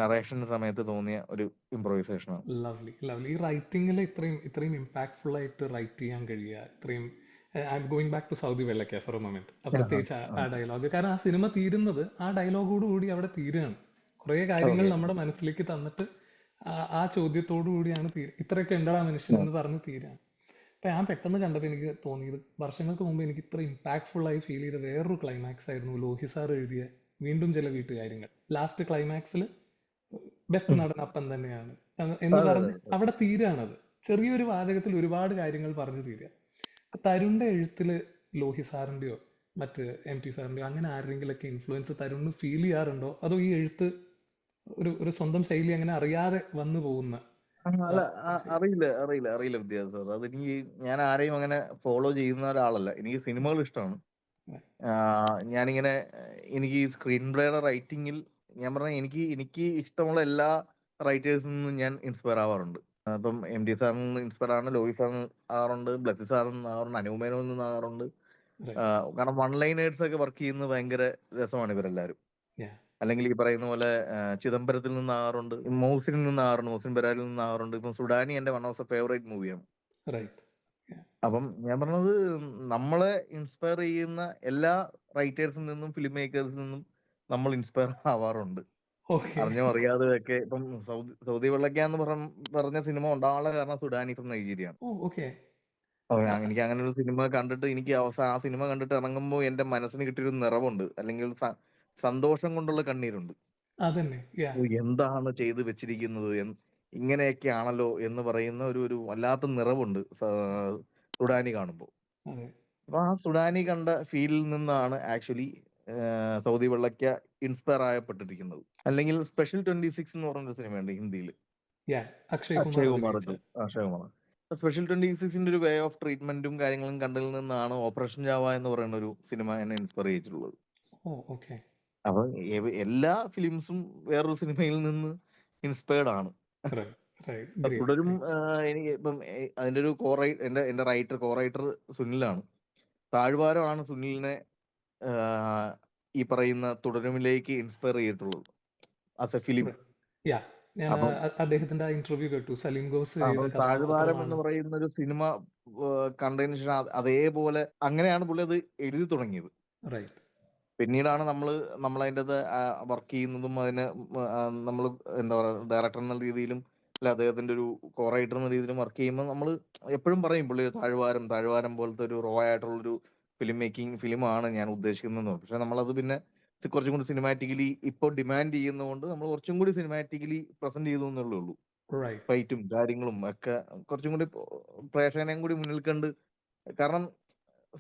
നറേഷൻ സമയത്ത് തോന്നിയ ഒരു ഇംപ്രൊവൈസേഷൻ ആണ്. Lovely, lovely. ഈ റൈറ്റിങ്ങിൽ ഇത്രയും ഇത്രയും ഇമ്പാക്ട്ഫുൾ ആയിട്ട് റൈറ്റ് ചെയ്യാൻ കഴിയുക, ഇത്രയും I am going back to Saudi Vellakka for a moment. ആഹാ, പ്രത്യേകിച്ച് ആ. ആ ഡയലോഗ്, കാരണം ആ സിനിമ തീരുന്നത് ആ ഡയലോഗോട് കൂടി അവിടെ തീരുകയാണ്. കുറേ കാര്യങ്ങൾ ഓക്കെ. നമ്മുടെ മനസ്സിലേക്ക് തന്നിട്ട് ആ ചോദ്യത്തോടു കൂടിയാണ് ഇത്രയൊക്കെ ഉണ്ടടാ മനുഷ്യൻ എന്ന് പറഞ്ഞ് തീരുകയാണ്. അപ്പൊ ഞാൻ പെട്ടെന്ന് കണ്ടപ്പോൾ എനിക്ക് തോന്നിയത്, വർഷങ്ങൾക്ക് മുമ്പ് എനിക്ക് ഇത്ര ഇമ്പാക്ട്ഫുൾ ആയി ഫീൽ ചെയ്ത വേറൊരു ക്ലൈമാക്സ് ആയിരുന്നു ലോഹി സാർ എഴുതിയ വീണ്ടും ചില വീട്ടുകാര്യങ്ങൾ. ലാസ്റ്റ് ക്ലൈമാക്സിൽ ബെസ്റ്റ് നടൻ അപ്പൻ തന്നെയാണ് എന്ന് അതെ, അതെ, പറഞ്ഞ് അതെ. അവിടെ തീരാണത്. ചെറിയൊരു വാചകത്തിൽ ഒരുപാട് കാര്യങ്ങൾ പറഞ്ഞു തീരുക. തരുണിന്റെ എഴുത്തില് ലോഹി സാറിന്റെയോ മറ്റ് MT സാറിന്റെയോ അങ്ങനെ ആരെങ്കിലൊക്കെ ഇൻഫ്ലുവൻസ് തരുണിന് ഫീൽ ചെയ്യാറുണ്ടോ? അതോ ഈ എഴുത്ത് ഒരു ഒരു സ്വന്തം ശൈലി അങ്ങനെ അറിയാതെ വന്നു പോകുന്ന അല്ല, ഒരു ശൈലി? അറിയില്ല വിദ്യാസാഗർ. അതെനിക്ക്, ഞാൻ ആരെയും അങ്ങനെ ഫോളോ ചെയ്യുന്ന ഒരാളല്ല. എനിക്ക് സിനിമകൾ ഇഷ്ടമാണ്. ഞാനിങ്ങനെ എനിക്ക് ഈ സ്ക്രീൻ പ്ലേയുടെ റൈറ്റിങ്ങിൽ ഞാൻ പറഞ്ഞ എനിക്ക് ഇഷ്ടമുള്ള എല്ലാ റൈറ്റേഴ്സിൽ നിന്നും ഞാൻ ഇൻസ്പയർ ആവാറുണ്ട്. ഇപ്പം MT സാറിൽ നിന്ന് ഇൻസ്പയർ ആണ്, ലോഹി സാറിൽ ആവാറുണ്ട്, ബ്ലസ്സി സാറിൽ നിന്ന് ആവാറുണ്ട്, അനുപമേനോയിൽ നിന്ന് ആവാറുണ്ട്. റൈറ്റ്. കാരണം വൺ ലൈനേഴ്സ് ഒക്കെ വർക്ക് ചെയ്യുന്നത് ഭയങ്കര രസമാണ് ഇവരെല്ലാവരും. യാ. അല്ലെങ്കിൽ ഈ പറയുന്ന പോലെ ചിദംബരത്തിൽ നിന്നാകാറുണ്ട്, മോഹ്സിനിൽ നിന്നാകാറുണ്ട്, മോഹ്സിൻ ബരാരിൽ നിന്നാകാറുണ്ട്. ഇപ്പം സുഡാനി എന്റെ വൺ ഓഫ് ദ ഫേവറേറ്റ് മൂവിയാണ്. റൈറ്റ്. യാ. അപ്പം ഞാൻ പറഞ്ഞത്, നമ്മളെ ഇൻസ്പയർ ചെയ്യുന്ന എല്ലാ റൈറ്റേഴ്സിൽ നിന്നും ഫിലിം മേക്കേഴ്സിൽ നിന്നും നമ്മൾ ഇൻസ്പയർ ആവാറുണ്ട്. ഓക്കെ. അറിഞ്ഞോ അറിയാതെ ഒക്കെ. ഇപ്പം സൗദി വെള്ളയ്ക്ക എന്ന് പറഞ്ഞ സിനിമ ഉണ്ടാകാനുള്ള കാരണം സുഡാനി ഫ്രം നൈജീരിയ ആണ്. ഓ, ഓക്കെ. എനിക്ക് അങ്ങനെ ഒരു സിനിമ കണ്ടിട്ട്, എനിക്ക് അവസാനം ആ സിനിമ കണ്ടിട്ട് ഇറങ്ങുമ്പോൾ എന്റെ മനസ്സിന് കിട്ടിയൊരു നിറവുണ്ട്, അല്ലെങ്കിൽ സന്തോഷം കൊണ്ടുള്ള കണ്ണീരുണ്ട്. അതന്നെ. യാ. ഓ, എന്താണ് ചെയ്ത് വെച്ചിരിക്കുന്നത്, ഇങ്ങനെയൊക്കെയാണല്ലോ എന്ന് പറയുന്ന ഒരു ഒരു വല്ലാത്ത നിറവുണ്ട് സുഡാനി കാണുമ്പോൾ. അതെ. അപ്പൊ ആ സുഡാനി കണ്ട ഫീലിൽ നിന്നാണ് ആക്ച്വലി സൗദി വെള്ളയ്ക്ക ഇൻസ്പയർ ആയപ്പെട്ടിരിക്കുന്നത്. അല്ലെങ്കിൽ സ്പെഷ്യൽ 26 എന്ന് പറഞ്ഞൊരു സിനിമയുണ്ട് ഹിന്ദിയിൽ, യാ. അക്ഷയ് കുമാർ അക്ഷയ് കുമാർ അഭിനയിച്ച. അക്ഷയ് കുമാർ. സ്പെഷ്യൽ 26ന്റെ ഒരു വേ ഓഫ് ട്രീറ്റ്മെന്റും കാര്യങ്ങളും കണ്ടതിൽ നിന്നാണ് ഓപ്പറേഷൻ ജാവ എന്ന് പറയുന്ന ഒരു സിനിമ എന്നെ ഇൻസ്പയർ ചെയ്തിട്ടുള്ളത്. ഓ, ഓക്കെ. അപ്പൊ എല്ലാ ഫിലിംസും വേറൊരു സിനിമയിൽ നിന്ന് ഇൻസ്പയർഡ് ആണ്. റൈറ്റ്. റൈറ്റ്. അപ്പൊ ഗ്രേറ്റ്. തുടരും. ഗ്രേറ്റ്. എനിക്ക് ഇപ്പം അതിന്റെ ഒരു എന്റെ കോ റൈറ്റർ സുനിലാണ്. താഴ്വാരമാണ് സുനിലിനെ ഈ പറയുന്ന തുടരുമിലേക്ക് ഇൻസ്പയർ ചെയ്തിട്ടുള്ളത് ആസ് എ ഫിലിം. യാ. ഞാൻ അപ്പം അദ്ദേഹത്തിന്റെ ആ ഇന്റർവ്യൂ കേട്ടു. സലീം ഗോസ് ചെയ്ത താഴ്വാരം എന്ന് കഥാപാത്രമാണ്. പറയുന്ന ഒരു സിനിമ കണ്ടതിന് ശേഷം അതേപോലെ അങ്ങനെയാണ് പുള്ളി അത് എഴുതി തുടങ്ങിയത്. റൈറ്റ്. പിന്നീടാണ് നമ്മളതിൻ്റെ അത് വർക്ക് ചെയ്യുന്നതും അതിന് നമ്മൾ എന്താ പറയുക, ഡയറക്ടർ എന്ന രീതിയിലും അല്ല അദ്ദേഹത്തിന്റെ ഒരു കോ റൈറ്റർ എന്ന രീതിയിലും വർക്ക് ചെയ്യുമ്പോൾ നമ്മൾ എപ്പോഴും പറയും പുള്ളി താഴ്വാരം പോലത്തെ ഒരു റോ ആയിട്ടുള്ളൊരു ഫിലിം മേക്കിംഗ് ഫിലിമാണ് ഞാൻ ഉദ്ദേശിക്കുന്നത്. പക്ഷെ നമ്മളത് പിന്നെ കുറച്ചും കൂടി സിനിമാറ്റിക്കലി ഇപ്പോൾ ഡിമാൻഡ് ചെയ്യുന്നതുകൊണ്ട് നമ്മൾ കുറച്ചും കൂടി സിനിമാറ്റിക്കലി പ്രസന്റ് ചെയ്തു എന്നുള്ളേ ഉള്ളൂ. റൈറ്റ്. ഫൈറ്റും കാര്യങ്ങളും ഒക്കെ കുറച്ചും കൂടി പ്രേക്ഷകനെയും കൂടി മുന്നിൽ കണ്ട്. കാരണം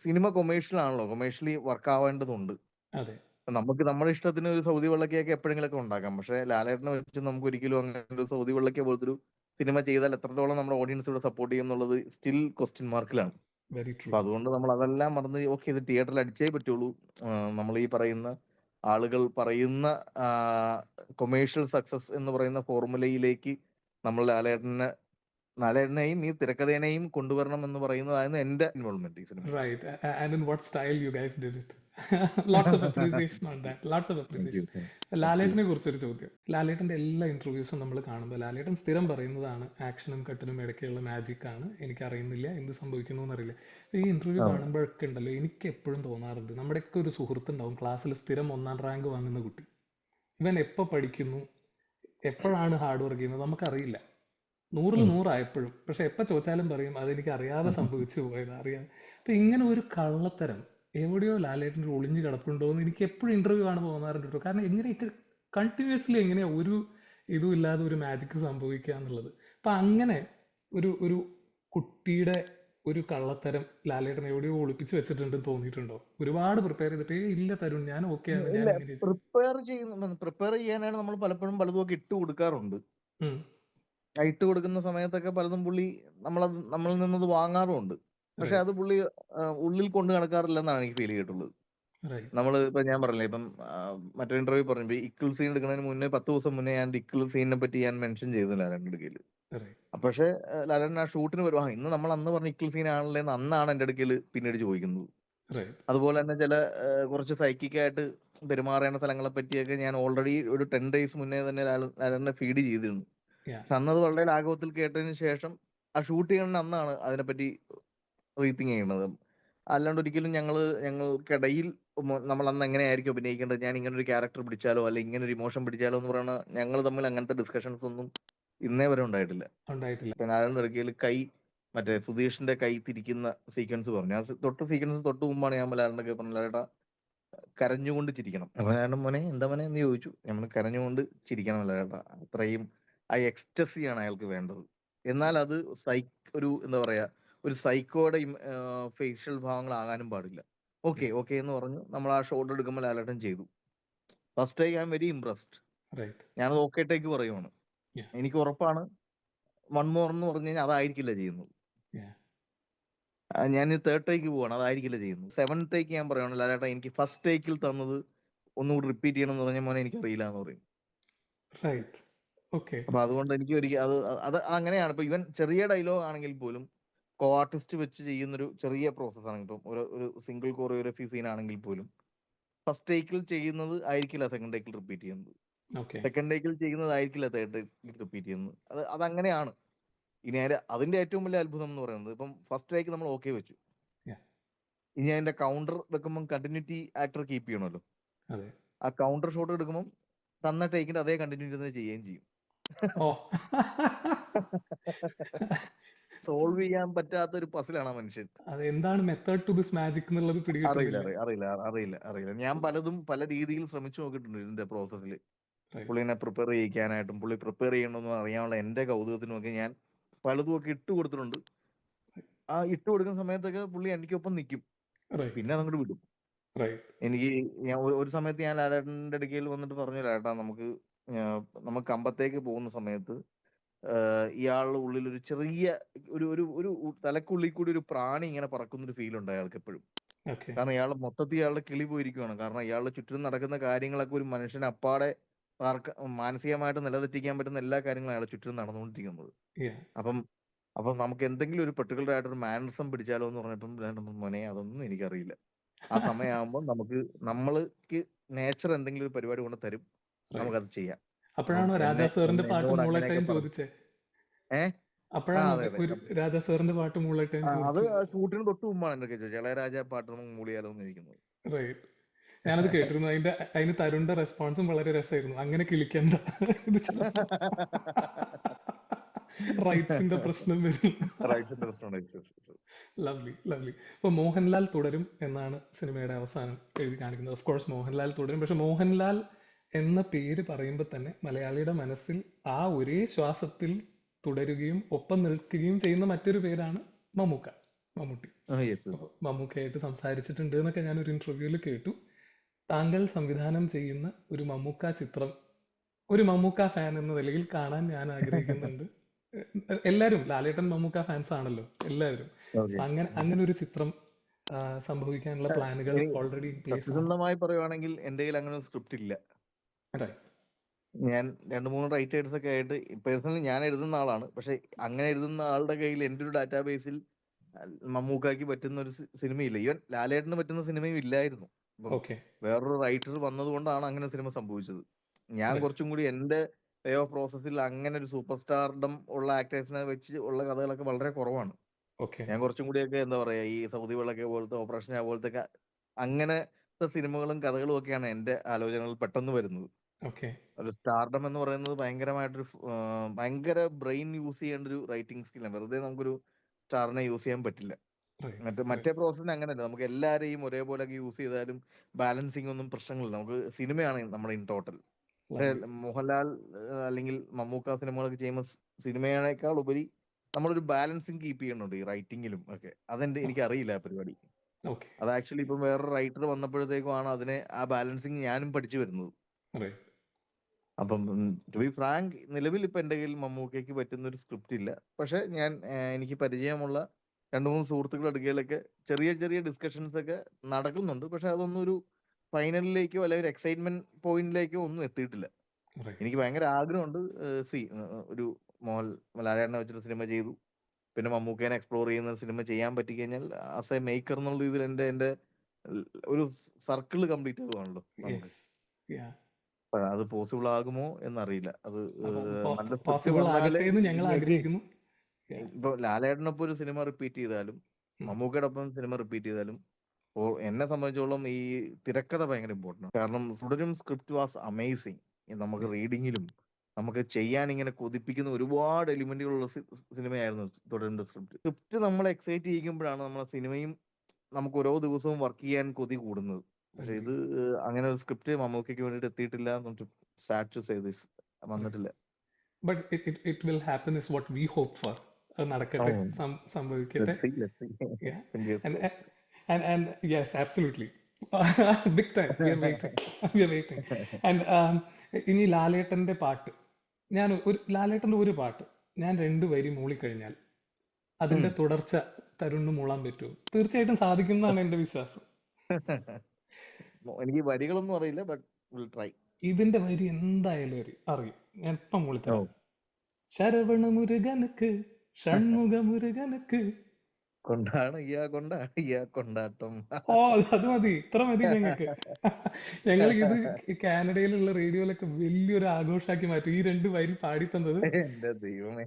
സിനിമ കൊമേഴ്ഷ്യൽ ആണല്ലോ, കൊമേഴ്ഷ്യലി വർക്ക് ആവേണ്ടതുണ്ട്. അതെ. നമുക്ക് നമ്മുടെ ഇഷ്ടത്തിന് ഒരു സൗദി വെള്ളക്കയൊക്കെ എപ്പോഴെങ്കിലൊക്കെ ഉണ്ടാക്കാം. പക്ഷെ ലാലേട്ടനെ വെച്ച് നമുക്ക് ഒരിക്കലും അങ്ങനെ ഒരു സൗദി വെള്ളക്ക പോലത്തെ ഒരു സിനിമ ചെയ്താൽ എത്രത്തോളം നമ്മുടെ ഓഡിയൻസിലൂടെ സപ്പോർട്ട് ചെയ്യും എന്നുള്ളത് സ്റ്റിൽ ക്വസ്റ്റ്യൻ മാർക്കിലാണ്. Very true. അപ്പൊ അതുകൊണ്ട് നമ്മൾ അതെല്ലാം മറന്ന് ഓക്കെ, ഇത് തിയേറ്ററിൽ അടിച്ചേ പറ്റുള്ളൂ. നമ്മൾ ഈ പറയുന്ന ആളുകൾ പറയുന്ന കൊമേഴ്ഷ്യൽ സക്സസ് എന്ന് പറയുന്ന ഫോർമുലയിലേക്ക് നമ്മൾ ലാലേട്ടനെയും ഈ തിരക്കഥേനെയും കൊണ്ടുവരണം എന്ന് പറയുന്നതായിരുന്നു എന്റെ ഇൻവോൾവ്മെന്റ് ഈ സിനിമയിൽ. Right. And in what style you guys did it. Lots of appreciation on that. Lots of thank you. appreciation. Thank you. ലാലേട്ടനെ കുറിച്ചൊരു ചോദ്യം. ലാലേട്ടന്റെ എല്ലാ ഇന്റർവ്യൂസും നമ്മൾ കാണുമ്പോൾ ലാലേട്ടൻ സ്ഥിരം പറയുന്നതാണ് ആക്ഷനും കട്ടിനും ഇടയ്ക്കുള്ള മാജിക് ആണ്, എനിക്കറിയുന്നില്ല എന്ത് സംഭവിക്കുന്നു എന്നറിയില്ല. ഈ ഇന്റർവ്യൂ ആ. കാണുമ്പോഴൊക്കെ ഉണ്ടല്ലോ, എനിക്ക് എപ്പോഴും തോന്നാറുണ്ട്, നമ്മുടെയൊക്കെ ഒരു സുഹൃത്തുണ്ടാവും ക്ലാസ്സിൽ സ്ഥിരം 1ാം റാങ്ക് വാങ്ങുന്ന കുട്ടി. ഇവൻ എപ്പോൾ പഠിക്കുന്നു, എപ്പോഴാണ് ഹാർഡ് വർക്ക് ചെയ്യുന്നത് നമുക്കറിയില്ല. 100-ൽ 100 ആയപ്പോഴും. പക്ഷെ എപ്പോൾ ചോദിച്ചാലും പറയും അതെനിക്ക് അറിയാതെ സംഭവിച്ചു പോയത്, അറിയാതെ. അപ്പൊ ഇങ്ങനെ ഒരു കള്ളത്തരം എവിടെയോ ലാലേട്ടൻ്റെ ഒളിഞ്ഞു കിടപ്പുണ്ടോ എന്ന് എനിക്ക് എപ്പോഴും ഇന്റർവ്യൂ കാണുമ്പോൾ തോന്നാറുണ്ട് കേട്ടോ. കാരണം എങ്ങനെയൊക്കെ കണ്ടിന്യൂസ്ലി എങ്ങനെയാ ഒരു ഇതും ഇല്ലാതെ ഒരു മാജിക് സംഭവിക്കുക എന്നുള്ളത്. അപ്പൊ അങ്ങനെ ഒരു ഒരു കുട്ടിയുടെ ഒരു കള്ളത്തരം ലാലേട്ടൻ എവിടെയോ ഒളിപ്പിച്ച് വെച്ചിട്ടുണ്ടെന്ന് തോന്നിയിട്ടുണ്ടോ? ഒരുപാട് പ്രിപ്പയർ ചെയ്തിട്ട് ഇല്ല തരുൺ ഞാൻ ഓക്കെയാണ്, ഞാൻ ഇല്ല, ഇങ്ങനെ പ്രിപ്പയർ ചെയ്യാനാണ് നമ്മൾ പലപ്പോഴും പലതും ഒക്കെ ഇട്ട് കൊടുക്കാറുണ്ട്. ഉം. ഇട്ട് കൊടുക്കുന്ന സമയത്തൊക്കെ പലതും പുള്ളി നമ്മളിൽ നിന്നത് വാങ്ങാറുമുണ്ട്. പക്ഷെ റൈറ്റ്. അത് പുള്ളി ഉള്ളിൽ കൊണ്ട് നടക്കാറില്ലെന്നാണ് എനിക്ക് ഫീൽ ചെയ്തിട്ടുള്ളത്. റൈറ്റ്. നമ്മൾ ഇപ്പൊ ഞാൻ പറഞ്ഞില്ലേ, ഇപ്പം മറ്റൊരു ഇന്റർവ്യൂ പറഞ്ഞു, ഇക്കിൾ സീൻ എടുക്കുന്നതിന് മുന്നേ 10 ദിവസം മുന്നേ ഞാൻ ഇക്കിൾ സീനിനെ പറ്റി ഞാൻ മെൻഷൻ ചെയ്തില്ല ലാലേട്ടൻ്റെ അടുക്കൽ. റൈറ്റ്. പക്ഷെ ലാലേട്ടൻ ആ ഷൂട്ടിന് വരും, ഇന്ന് നമ്മൾ അന്ന് പറഞ്ഞ ഇക്കിൾ സീൻ ആണല്ലേ എന്ന് അന്നാണ് എൻ്റെ അടുക്കൽ പിന്നീട് ചോദിക്കുന്നത്. റൈറ്റ്. അതുപോലെ തന്നെ ചില കുറച്ച് സൈക്കിക്കായിട്ട് പെരുമാറേണ്ട സ്ഥലങ്ങളെ പറ്റിയൊക്കെ ഞാൻ ഓൾറെഡി ഒരു 10 ഡേയ്സ് മുന്നേ തന്നെ ലാലേട്ടനെ ഫീഡ് ചെയ്തിരുന്നു. യാ. പക്ഷെ അന്നത് വളരെ ലാഘവത്തിൽ കേട്ടതിന് ശേഷം ആ ഷൂട്ട് ചെയ്യുന്ന അന്നാണ് അതിനെപ്പറ്റി റീതിങ്ക് ചെയ്യുന്നത്. അല്ലാണ്ട് ഒരിക്കലും ഞങ്ങൾക്കിടയിൽ നമ്മൾ അന്ന് എങ്ങനെയായിരിക്കും അഭിനയിക്കേണ്ടത്, ഞാൻ ഇങ്ങനെ ഒരു ക്യാരക്ടർ പിടിച്ചാലോ അല്ലെ ഇങ്ങനെ ഒരു ഇമോഷൻ പിടിച്ചാലോ എന്ന് പറയുന്ന ഞങ്ങൾ തമ്മിൽ അങ്ങനത്തെ ഡിസ്കഷൻസ് ഒന്നും ഇന്നേ വരെ ഉണ്ടായിട്ടില്ല. ഉണ്ടായിട്ടില്ല. ഇപ്പൊ ലാലേട്ടൻ്റെ ഇടയ്ക്കൽ മറ്റേ സുധീഷിന്റെ കൈ തിരിക്കുന്ന സീക്വൻസ് പറഞ്ഞു. ആ സീക്വൻസ് തൊട്ട് മുമ്പാണ് ഞാൻ ലാലേട്ടനൊക്കെ പറഞ്ഞു, ലാലേട്ടാ കരഞ്ഞുകൊണ്ട് ചിരിക്കണം. അപ്പൊ ലാലേട്ടൻ മോനെ എന്താ മോനെ എന്ന് ചോദിച്ചു. നമ്മൾ കരഞ്ഞുകൊണ്ട് ചിരിക്കണം ലാലേട്ടാ, അത്രയും ആ എക്സ്റ്റസിയാണ് അയാൾക്ക് വേണ്ടത്. എന്നാൽ അത് ഒരു എന്താ പറയാ, ഒരു സൈക്കോയുടെ ഫേഷ്യൽ ഭാവങ്ങളാകാനും പാടില്ല. ഓക്കെ ഓക്കെ എന്ന് പറഞ്ഞു നമ്മൾ ആ ഷോട്ട് എടുക്കുമ്പോൾ ലാലേട്ടൻ ചെയ്തു. First take I am very impressed. Right. ഞാനത് ഓക്കെ ടേക്ക് പറയുവാണ്. എനിക്ക് ഉറപ്പാണ് വൺ മോർ എന്ന് പറഞ്ഞു കഴിഞ്ഞാൽ അതായിരിക്കില്ല ചെയ്യുന്നത്. ഞാൻ തേർഡ് ടേക്ക് പോവാണ്, അതായിരിക്കില്ല ചെയ്യുന്നത്. സെവൻത് ടേക്ക് ഞാൻ പറയുകയാണ്, ലാലേട്ടാ എനിക്ക് ഫസ്റ്റ് ടേക്കിൽ തന്നത് ഒന്നുകൂടി റിപ്പീറ്റ് ചെയ്യണം എന്ന് പറഞ്ഞ മോനെ എനിക്ക് അറിയില്ല എന്ന് പറയും. റൈറ്റ്. ഓക്കെ. അപ്പൊ അതുകൊണ്ട് എനിക്ക് ഒരിക്കലും അത് അത് അങ്ങനെയാണ്. ഇപ്പൊ ഇവൻ ചെറിയ ഡയലോഗ് ആണെങ്കിൽ പോലും കോ ആർട്ടിസ്റ്റ് വെച്ച് ചെയ്യുന്നൊരു ചെറിയ പ്രോസസ് ആണ്. ഇപ്പം ഒരു സിംഗിൾ കൊറിയോഗ്രഫി സീൻ ആണെങ്കിൽ പോലും ഫസ്റ്റ് ടേക്കിൽ ചെയ്യുന്നത് ആയിരിക്കില്ല സെക്കൻഡ് ടേക്കിൽ റിപ്പീറ്റ് ചെയ്യുന്നത്. ഓക്കെ. സെക്കൻഡ് ടേക്കിൽ ചെയ്യുന്നതായിരിക്കില്ല തേർഡ് ടേക്കിൽ റിപ്പീറ്റ് ചെയ്യുന്നത്. അതങ്ങനെയാണ്. ഇനി അതിന്റെ ഏറ്റവും വലിയ അത്ഭുതം എന്ന് പറയുന്നത്, ഇപ്പം ഫസ്റ്റ് ടേക്ക് നമ്മൾ ഓക്കെ വെച്ചു, Yeah. ഇനി അതിന്റെ കൗണ്ടർ വെക്കുമ്പോൾ കണ്ടിന്യൂറ്റി ആക്ടർ കീപ്പ് ചെയ്യണമല്ലോ. അതെ. ആ കൗണ്ടർ ഷോട്ട് എടുക്കുമ്പോൾ തന്ന ടേക്കിന്റെ അതേ കണ്ടിന്യൂറ്റി തന്നെ ചെയ്യുകയും ചെയ്യും. ഓ. സോൾവ് ചെയ്യാൻ പറ്റാത്ത ഒരു പസിലാണ് ആ മനുഷ്യൻ. അത് എന്താണ് മെത്തേഡ് ടു ദിസ് മാജിക് എന്നുള്ളത് അറിയില്ല പിടികിട്ടുന്നില്ല. അറിയില്ല അറിയില്ല അറിയില്ല ഞാൻ പല രീതിയിൽ ശ്രമിച്ചു നോക്കിയിട്ടുണ്ട് ഇതിന്റെ പ്രോസസ്സിൽ. Right. പുള്ളിനെ പ്രിപ്പയർ ചെയ്യിക്കാനായിട്ടും പുള്ളി പ്രിപ്പയർ ചെയ്യണമെന്ന് അറിയാനുള്ള എന്റെ കൗതുകത്തിനുമൊക്കെ ഞാൻ പലതും ഒക്കെ ഇട്ട് കൊടുത്തിട്ടുണ്ട്. ആ ഇട്ട് കൊടുക്കുന്ന സമയത്തൊക്കെ പുള്ളി എനിക്കൊപ്പം നിൽക്കും, Right. പിന്നെ അതങ്ങോട്ട് വിടും. Right. ഞാൻ ഒരു സമയത്ത് ഞാൻ ലാലേട്ടന്റെ അടുക്കൽ വന്നിട്ട് പറഞ്ഞു, ലാലേട്ടാ നമുക്ക് അമ്പത്തേക്ക് പോകുന്ന സമയത്ത് ഇയാളുടെ ഉള്ളിൽ ഒരു ചെറിയ ഒരു തലക്കുള്ളിൽ കൂടി ഒരു പ്രാണി ഇങ്ങനെ പറക്കുന്ന ഒരു ഫീൽ ഉണ്ട് അയാൾക്ക് എപ്പോഴും. Okay. കാരണം ഇയാളുടെ കിളി പോയിരിക്കുകയാണ്. കാരണം ഇയാളുടെ ചുറ്റും നടക്കുന്ന കാര്യങ്ങളൊക്കെ ഒരു മനുഷ്യനെ അപ്പാടെ മാനസികമായിട്ട് നിലതെറ്റിക്കാൻ പറ്റുന്ന എല്ലാ കാര്യങ്ങളും അയാളുടെ ചുറ്റും നടന്നുകൊണ്ടിരിക്കുന്നത്. Yeah. അപ്പം അപ്പം നമുക്ക് എന്തെങ്കിലും ഒരു പെർട്ടിക്കുലർ ആയിട്ടൊരു മാനസം പിടിച്ചാലോ എന്ന് പറഞ്ഞിട്ടും മോനെ അതൊന്നും എനിക്കറിയില്ല. ആ സമയമാകുമ്പോൾ നമ്മൾക്ക് നേച്ചർ എന്തെങ്കിലും ഒരു പരിപാടി കൊണ്ട് തരും, Right. നമുക്കത് ചെയ്യാം. അപ്പം അപ്പോഴാണോ രാജാ സാറിന്റെ പാട്ട് എന്നോട് മൂളെ അങ്ങനെയൊക്കെ ടൈം പറഞ്ഞു. ചോദിച്ചേ? ആ അപ്പോഴാണോ അതെ അതെ. ഒരു രാജാ സാറിന്റെ പാട്ട് മൂളെ ടൈം അത് ചോദിച്ചത്? ഷൂട്ടിന് തൊട്ട് മുമ്പാണ് എന്തൊക്കെ ചോദിച്ചത്, ഇളയരാജ പാട്ട് നമുക്ക് മൂളിയാലോ എന്ന് ഇരിക്കുന്നത്. റൈറ്റ്. ഞാനത് കേട്ടിരുന്നു. അതിന് തരുണിന്റെ റെസ്പോൺസും വളരെ രസമായിരുന്നു. അങ്ങനെ കിളിക്കണ്ട, റൈറ്റ്സിന്റെ പ്രശ്നം വരും. Lovely lovely. ഇപ്പൊ മോഹൻലാൽ തുടരും എന്നാണ് സിനിമയുടെ അവസാനം എഴുതി കാണിക്കുന്നത്. ഓഫ് കോഴ്സ് മോഹൻലാൽ തുടരും. പക്ഷെ മോഹൻലാൽ എന്ന പേര് പറയുമ്പോൾ തന്നെ മലയാളിയുടെ മനസ്സിൽ ആ ഒരേ ശ്വാസത്തിൽ തുടരുകയും ഒപ്പം നിൽക്കുകയും ചെയ്യുന്ന മറ്റൊരു പേരാണ് മമ്മൂട്ടി. മമ്മൂക്കയായിട്ട് സംസാരിച്ചിട്ടുണ്ട് എന്നൊക്കെ ഞാൻ ഒരു ഇന്റർവ്യൂവിൽ കേട്ടു. താങ്കൾ സംവിധാനം ചെയ്യുന്ന ഒരു മമ്മൂക്ക ചിത്രം ഒരു മമ്മൂക്ക ഫാൻ എന്ന നിലയിൽ കാണാൻ ഞാൻ ആഗ്രഹിക്കുന്നുണ്ട്. എല്ലാവരും ലാലേട്ടൻ മമ്മൂക്ക ഫാൻസ് ആണല്ലോ എല്ലാവരും. അങ്ങനെ ഒരു ചിത്രം സംഭവിക്കാനുള്ള പ്ലാനുകൾ ഓൾറെഡി ഇൻ പ്ലേസ് ആണ്. സത്യസന്ധമായി പറയുവാണെങ്കിൽ എന്റെ കയ്യിൽ അങ്ങനെ ഒരു സ്ക്രിപ്റ്റ് ഇല്ല. ഞാൻ 2-3 റൈറ്റേഴ്സ് ഒക്കെ ആയിട്ട് പേഴ്സണലി ഞാൻ എഴുതുന്ന ആളാണ്. പക്ഷെ അങ്ങനെ എഴുതുന്ന ആളുടെ കയ്യിൽ എന്റെ ഒരു ഡാറ്റാബേസിൽ മമ്മൂക്കാക്ക് പറ്റുന്ന ഒരു സിനിമയില്ല. ഈവൻ ലാലേട്ടന് പറ്റുന്ന സിനിമയും ഇല്ലായിരുന്നു. വേറൊരു റൈറ്റർ വന്നതുകൊണ്ടാണ് അങ്ങനെ സിനിമ സംഭവിച്ചത്. ഞാൻ കുറച്ചും കൂടി എന്റെ വേ ഓഫ് പ്രോസസ്സിൽ അങ്ങനെ ഒരു സൂപ്പർ സ്റ്റാർഡം ഉള്ള ആക്ടേഴ്സിനെ വെച്ച് ഉള്ള കഥകളൊക്കെ വളരെ കുറവാണ്. ഞാൻ കുറച്ചും കൂടിയൊക്കെ എന്താ പറയാ, ഈ സൗദി വിളക്ക് പോലത്തെ, ഓപ്പറേഷൻ പോലത്തെ അങ്ങനത്തെ സിനിമകളും കഥകളും ഒക്കെയാണ് എന്റെ ആലോചനകളിൽ പെട്ടെന്ന് വരുന്നത്. ഒരു സ്റ്റാർഡം എന്ന് പറയുന്നത് ഭയങ്കര ബ്രെയിൻ യൂസ് ചെയ്യേണ്ട ഒരു റൈറ്റിംഗ് സ്കില്ലാണ്. വെറുതെ നമുക്കൊരു സ്റ്റാറിനെ യൂസ് ചെയ്യാൻ പറ്റില്ല. മറ്റേ പ്രോസസ്സിന് അങ്ങനെയല്ല, നമുക്ക് എല്ലാരെയും ഒരേപോലെ യൂസ് ചെയ്താലും ബാലൻസിങ് ഒന്നും പ്രശ്നങ്ങളില്ല. നമുക്ക് സിനിമയാണ് നമ്മുടെ ഇൻ ടോട്ടൽ. മോഹൻലാൽ അല്ലെങ്കിൽ മമ്മൂക്ക സിനിമകളൊക്കെ ചെയ്യുമ്പോൾ സിനിമയേക്കാൾ ഉപരി നമ്മളൊരു ബാലൻസിങ് കീപ്പ് ചെയ്യുന്നുണ്ട് ഈ റൈറ്റിങ്ങിലും ഒക്കെ. എനിക്ക് അറിയില്ല ആ പരിപാടി. അത് ആക്ച്വലി ഇപ്പം വേറൊരു റൈറ്റർ വന്നപ്പോഴത്തേക്കുമാണ് ആ ബാലൻസിങ് ഞാനും പഠിച്ചു വരുന്നത്. അപ്പം ടു ബി ഫ്രാങ്ക്, നിലവിൽ ഇപ്പൊ എന്റെ കയ്യിൽ മമ്മൂക്കയ്ക്ക് പറ്റുന്ന ഒരു സ്ക്രിപ്റ്റ് ഇല്ല. പക്ഷെ എനിക്ക് പരിചയമുള്ള 2-3 സുഹൃത്തുക്കളുടെ അടുക്കലൊക്കെ ചെറിയ ചെറിയ ഡിസ്കഷൻസ് ഒക്കെ നടക്കുന്നുണ്ട്. പക്ഷെ അതൊന്നും ഒരു ഫൈനലിലേക്കോ അല്ലെങ്കിൽ ഒരു എക്സൈറ്റ്മെന്റ് പോയിന്റിലേക്കോ ഒന്നും എത്തിയിട്ടില്ല. എനിക്ക് ഭയങ്കര ആഗ്രഹമുണ്ട്. ഒരു ലാലേട്ടനെ വെച്ചൊരു സിനിമ ചെയ്തു, പിന്നെ മമ്മൂക്കേനെ എക്സ്പ്ലോർ ചെയ്യുന്ന സിനിമ ചെയ്യാൻ പറ്റിക്കഴിഞ്ഞാൽ ആസ് എ മേക്കർ എന്നുള്ള രീതിയിൽ എന്റെ ഒരു സർക്കിൾ കംപ്ലീറ്റ് ആകുവാണല്ലോ നമുക്ക്. അത് പോസിബിൾ ആകുമോ എന്നറിയില്ല. അത് നല്ല സ്ക്രിപ്റ്റ് വന്നെങ്കിലേ. ഇപ്പൊ ലാലേട്ടനൊപ്പം ഒരു സിനിമ റിപ്പീറ്റ് ചെയ്താലും ഉം. മമ്മൂക്കയുടെ ഒപ്പം സിനിമ റിപ്പീറ്റ് ചെയ്താലും എന്നെ സംബന്ധിച്ചോളം ഈ തിരക്കഥ ഭയങ്കര ഇമ്പോർട്ടൻ്റ്. കാരണം തുടരും സ്ക്രിപ്റ്റ് വാസ് അമേസിങ്. നമുക്ക് റീഡിങ്ങിലും നമുക്ക് ചെയ്യാൻ ഇങ്ങനെ കൊതിപ്പിക്കുന്ന ഒരുപാട് എലിമെന്റുകളുള്ള സിനിമയായിരുന്നു തുടരുന്ന സ്ക്രിപ്റ്റ്. സ്ക്രിപ്റ്റ് നമ്മളെ എക്സൈറ്റ് ചെയ്യിക്കുമ്പോഴാണ് നമ്മളെ സിനിമയും നമുക്ക് ഓരോ ദിവസവും വർക്ക് ചെയ്യാൻ കൊതി കൂടുന്നത്. പക്ഷെ Agree. ഇത് അങ്ങനെ ഒരു സ്ക്രിപ്റ്റ് മമ്മൂക്കയ്ക്ക് വേണ്ടിയിട്ട് എത്തിയിട്ടില്ല എന്നിട്ട് സാഡ് ടു സേ ദിസ് വന്നിട്ടില്ല. But it will happen is what we hope for. അത് നടക്കട്ടെ, സംഭവിക്കട്ടെ. Let's see, let's see. Yeah. Fingers And crossed. and yes, absolutely. Big time. We are waiting. We are waiting. And ഇനി ലാലേട്ടന്റെ പാട്ട്, ലാലേട്ടന്റെ ഒരു പാട്ട് ഞാൻ 2 വരി മൂളിക്കഴിഞ്ഞാൽ അതിന്റെ തുടർച്ച തരുണിന് മൂളാൻ പറ്റുമോ? തീർച്ചയായിട്ടും സാധിക്കുന്നതാണ് എന്റെ വിശ്വാസം. എനിക്ക് വരികളൊന്നും അറിയില്ല, ബട്ട് വിൽ ട്രൈ. ഇതിന്റെ വരി എന്തായാലും അറിയും. ഞാൻ ഇപ്പം മൂളിത്തരാം. ശരവണ മുരുകനുക്ക് ഷൺമുഖ മുരുകനുക്ക് കൊണ്ടാട്ടം. ഓ അത് മതി, ഇത്ര മതി ഞങ്ങൾക്ക്. ഞങ്ങൾ ഇത് കാനഡയിലുള്ള റേഡിയോയിലൊക്കെ വലിയൊരു ആഘോഷാക്കി മാറ്റി ഈ 2 വരി പാടി തന്നത്. എന്റെ ദൈവമേ.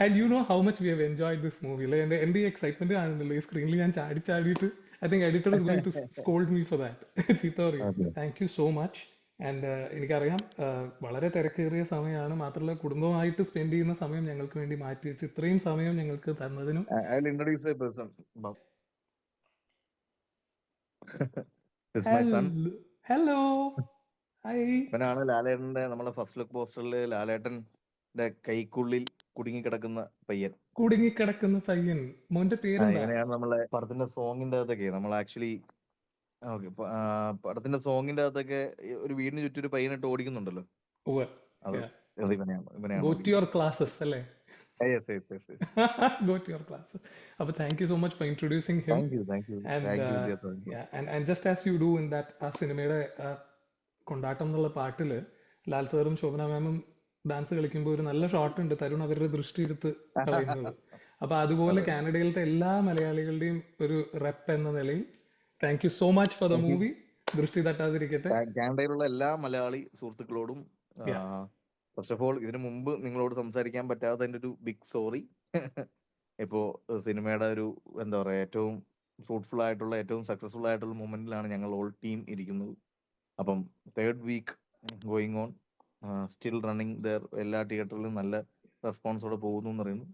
And you know how much we have enjoyed this movie. എന്റെ എക്സൈറ്റ്മെന്റ് കാണുന്നില്ല ഈ സ്ക്രീനിൽ. ഞാൻ ചാടിയിട്ട് I think editor is going to scold me for that. ചീത്ത പറയും. Thank you so much. And എനിക്കറിയാം വളരെ തിരക്കേറിയ സമയമാണ്. മാത്രമല്ല കുടുംബമായിട്ട് സ്പെൻഡ് ചെയ്യുന്ന സമയം ഞങ്ങൾക്ക് വേണ്ടി മാറ്റി വെച്ച് ഇത്രയും സമയം ഞങ്ങൾക്ക് തന്നതിനും. ഹലോ, ഇവനാണ് ലാലേട്ടന്റെ നമ്മളെ ഫസ്റ്റ് ലുക്ക് പോസ്റ്ററിൽ ലാലേട്ടന്റെ കൈക്കുള്ളിൽ കുടുങ്ങിക്കിടക്കുന്ന പയ്യൻ. മോന്റെ പേരെന്താ? ഇങ്ങനെയാണ് നമ്മളെ പടത്തിന്റെ സോങ്ങിന്റെ അകത്തൊക്കെ നമ്മൾ ആക്ച്വലി പടത്തിന്റെ സോങ്ങിന്റെ അകത്തൊക്കെ ഒരു വീടിന് ചുറ്റും ഒരു പയ്യനിട്ട് ഓടിക്കുന്നുണ്ടല്ലോ. അത് ഇവനെയാണ്. Go to your classes അല്ലേ? Yes. Go to your classes. അപ്പോൾ thank you so much for introducing him. Thank you. And just as you do in that ആ സിനിമയുടെ കൊണ്ടാട്ടം എന്നുള്ള പാട്ടില് ലാൽ സാറും ശോഭന മാമും ഡാൻസ് കളിക്കുമ്പോൾ ഒരു നല്ല ഷോട്ട് ഉണ്ട് തരുൺ അവരുടെ ദൃഷ്ടി എടുത്ത് കളയുന്നത്. അപ്പൊ അതുപോലെ കാനഡയിലത്തെ എല്ലാ മലയാളികളുടെയും ഒരു റെപ്പ് എന്ന നിലയിൽ thank you so much for the movie. ദൃഷ്ടി തട്ടാതിരിക്കട്ടെ. കാനഡയിലുള്ള എല്ലാ മലയാളി സുഹൃത്തുക്കളോടും ഫസ്റ്റ് ഓഫ് ഓൾ ഇതിനു മുമ്പ് നിങ്ങളോട് സംസാരിക്കാൻ പറ്റാത്തതിന്റെ ഒരു ബിഗ് സോറി. ഇപ്പോ സിനിമയുടെ ഒരു എന്താ പറയാ ഏറ്റവും ഫ്രൂട്ട്ഫുൾ ആയിട്ടുള്ള ഏറ്റവും സക്സസ്ഫുൾ ആയിട്ടുള്ള മൊമെന്റിലാണ് ഞങ്ങൾ ഓൾ ടീം ഇരിക്കുന്നത്. അപ്പം 3rd week going on, still running there. എല്ലാ തിയേറ്ററിലും നല്ല റെസ്പോൺസോടെ പോകുന്നു എന്ന് പറയുന്നു.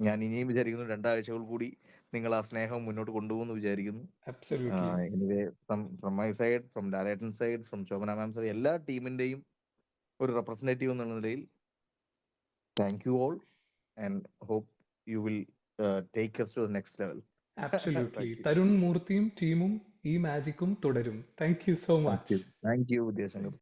ഞാൻ ഇനിയും വിചാരിക്കുന്നു 2 ആഴ്ചകൾ കൂടി നിങ്ങൾ ആ സ്നേഹം മുന്നോട്ട് കൊണ്ടുപോകുന്നു വിചാരിക്കുന്നു. From my side, from Lalettan side, from Shobhana ma'am side, എല്ലാ ടീമിന്റെയും ഒരു റെപ്രസെന്റേറ്റീവ് എന്നുള്ള നിലയിൽ thank you all and hope you will take us to the next level. Absolutely. Tharun മൂർത്തിയും ടീമും ഈ മാജിക്കും തുടരും. Thank you so much. Thank you Vidyashankar.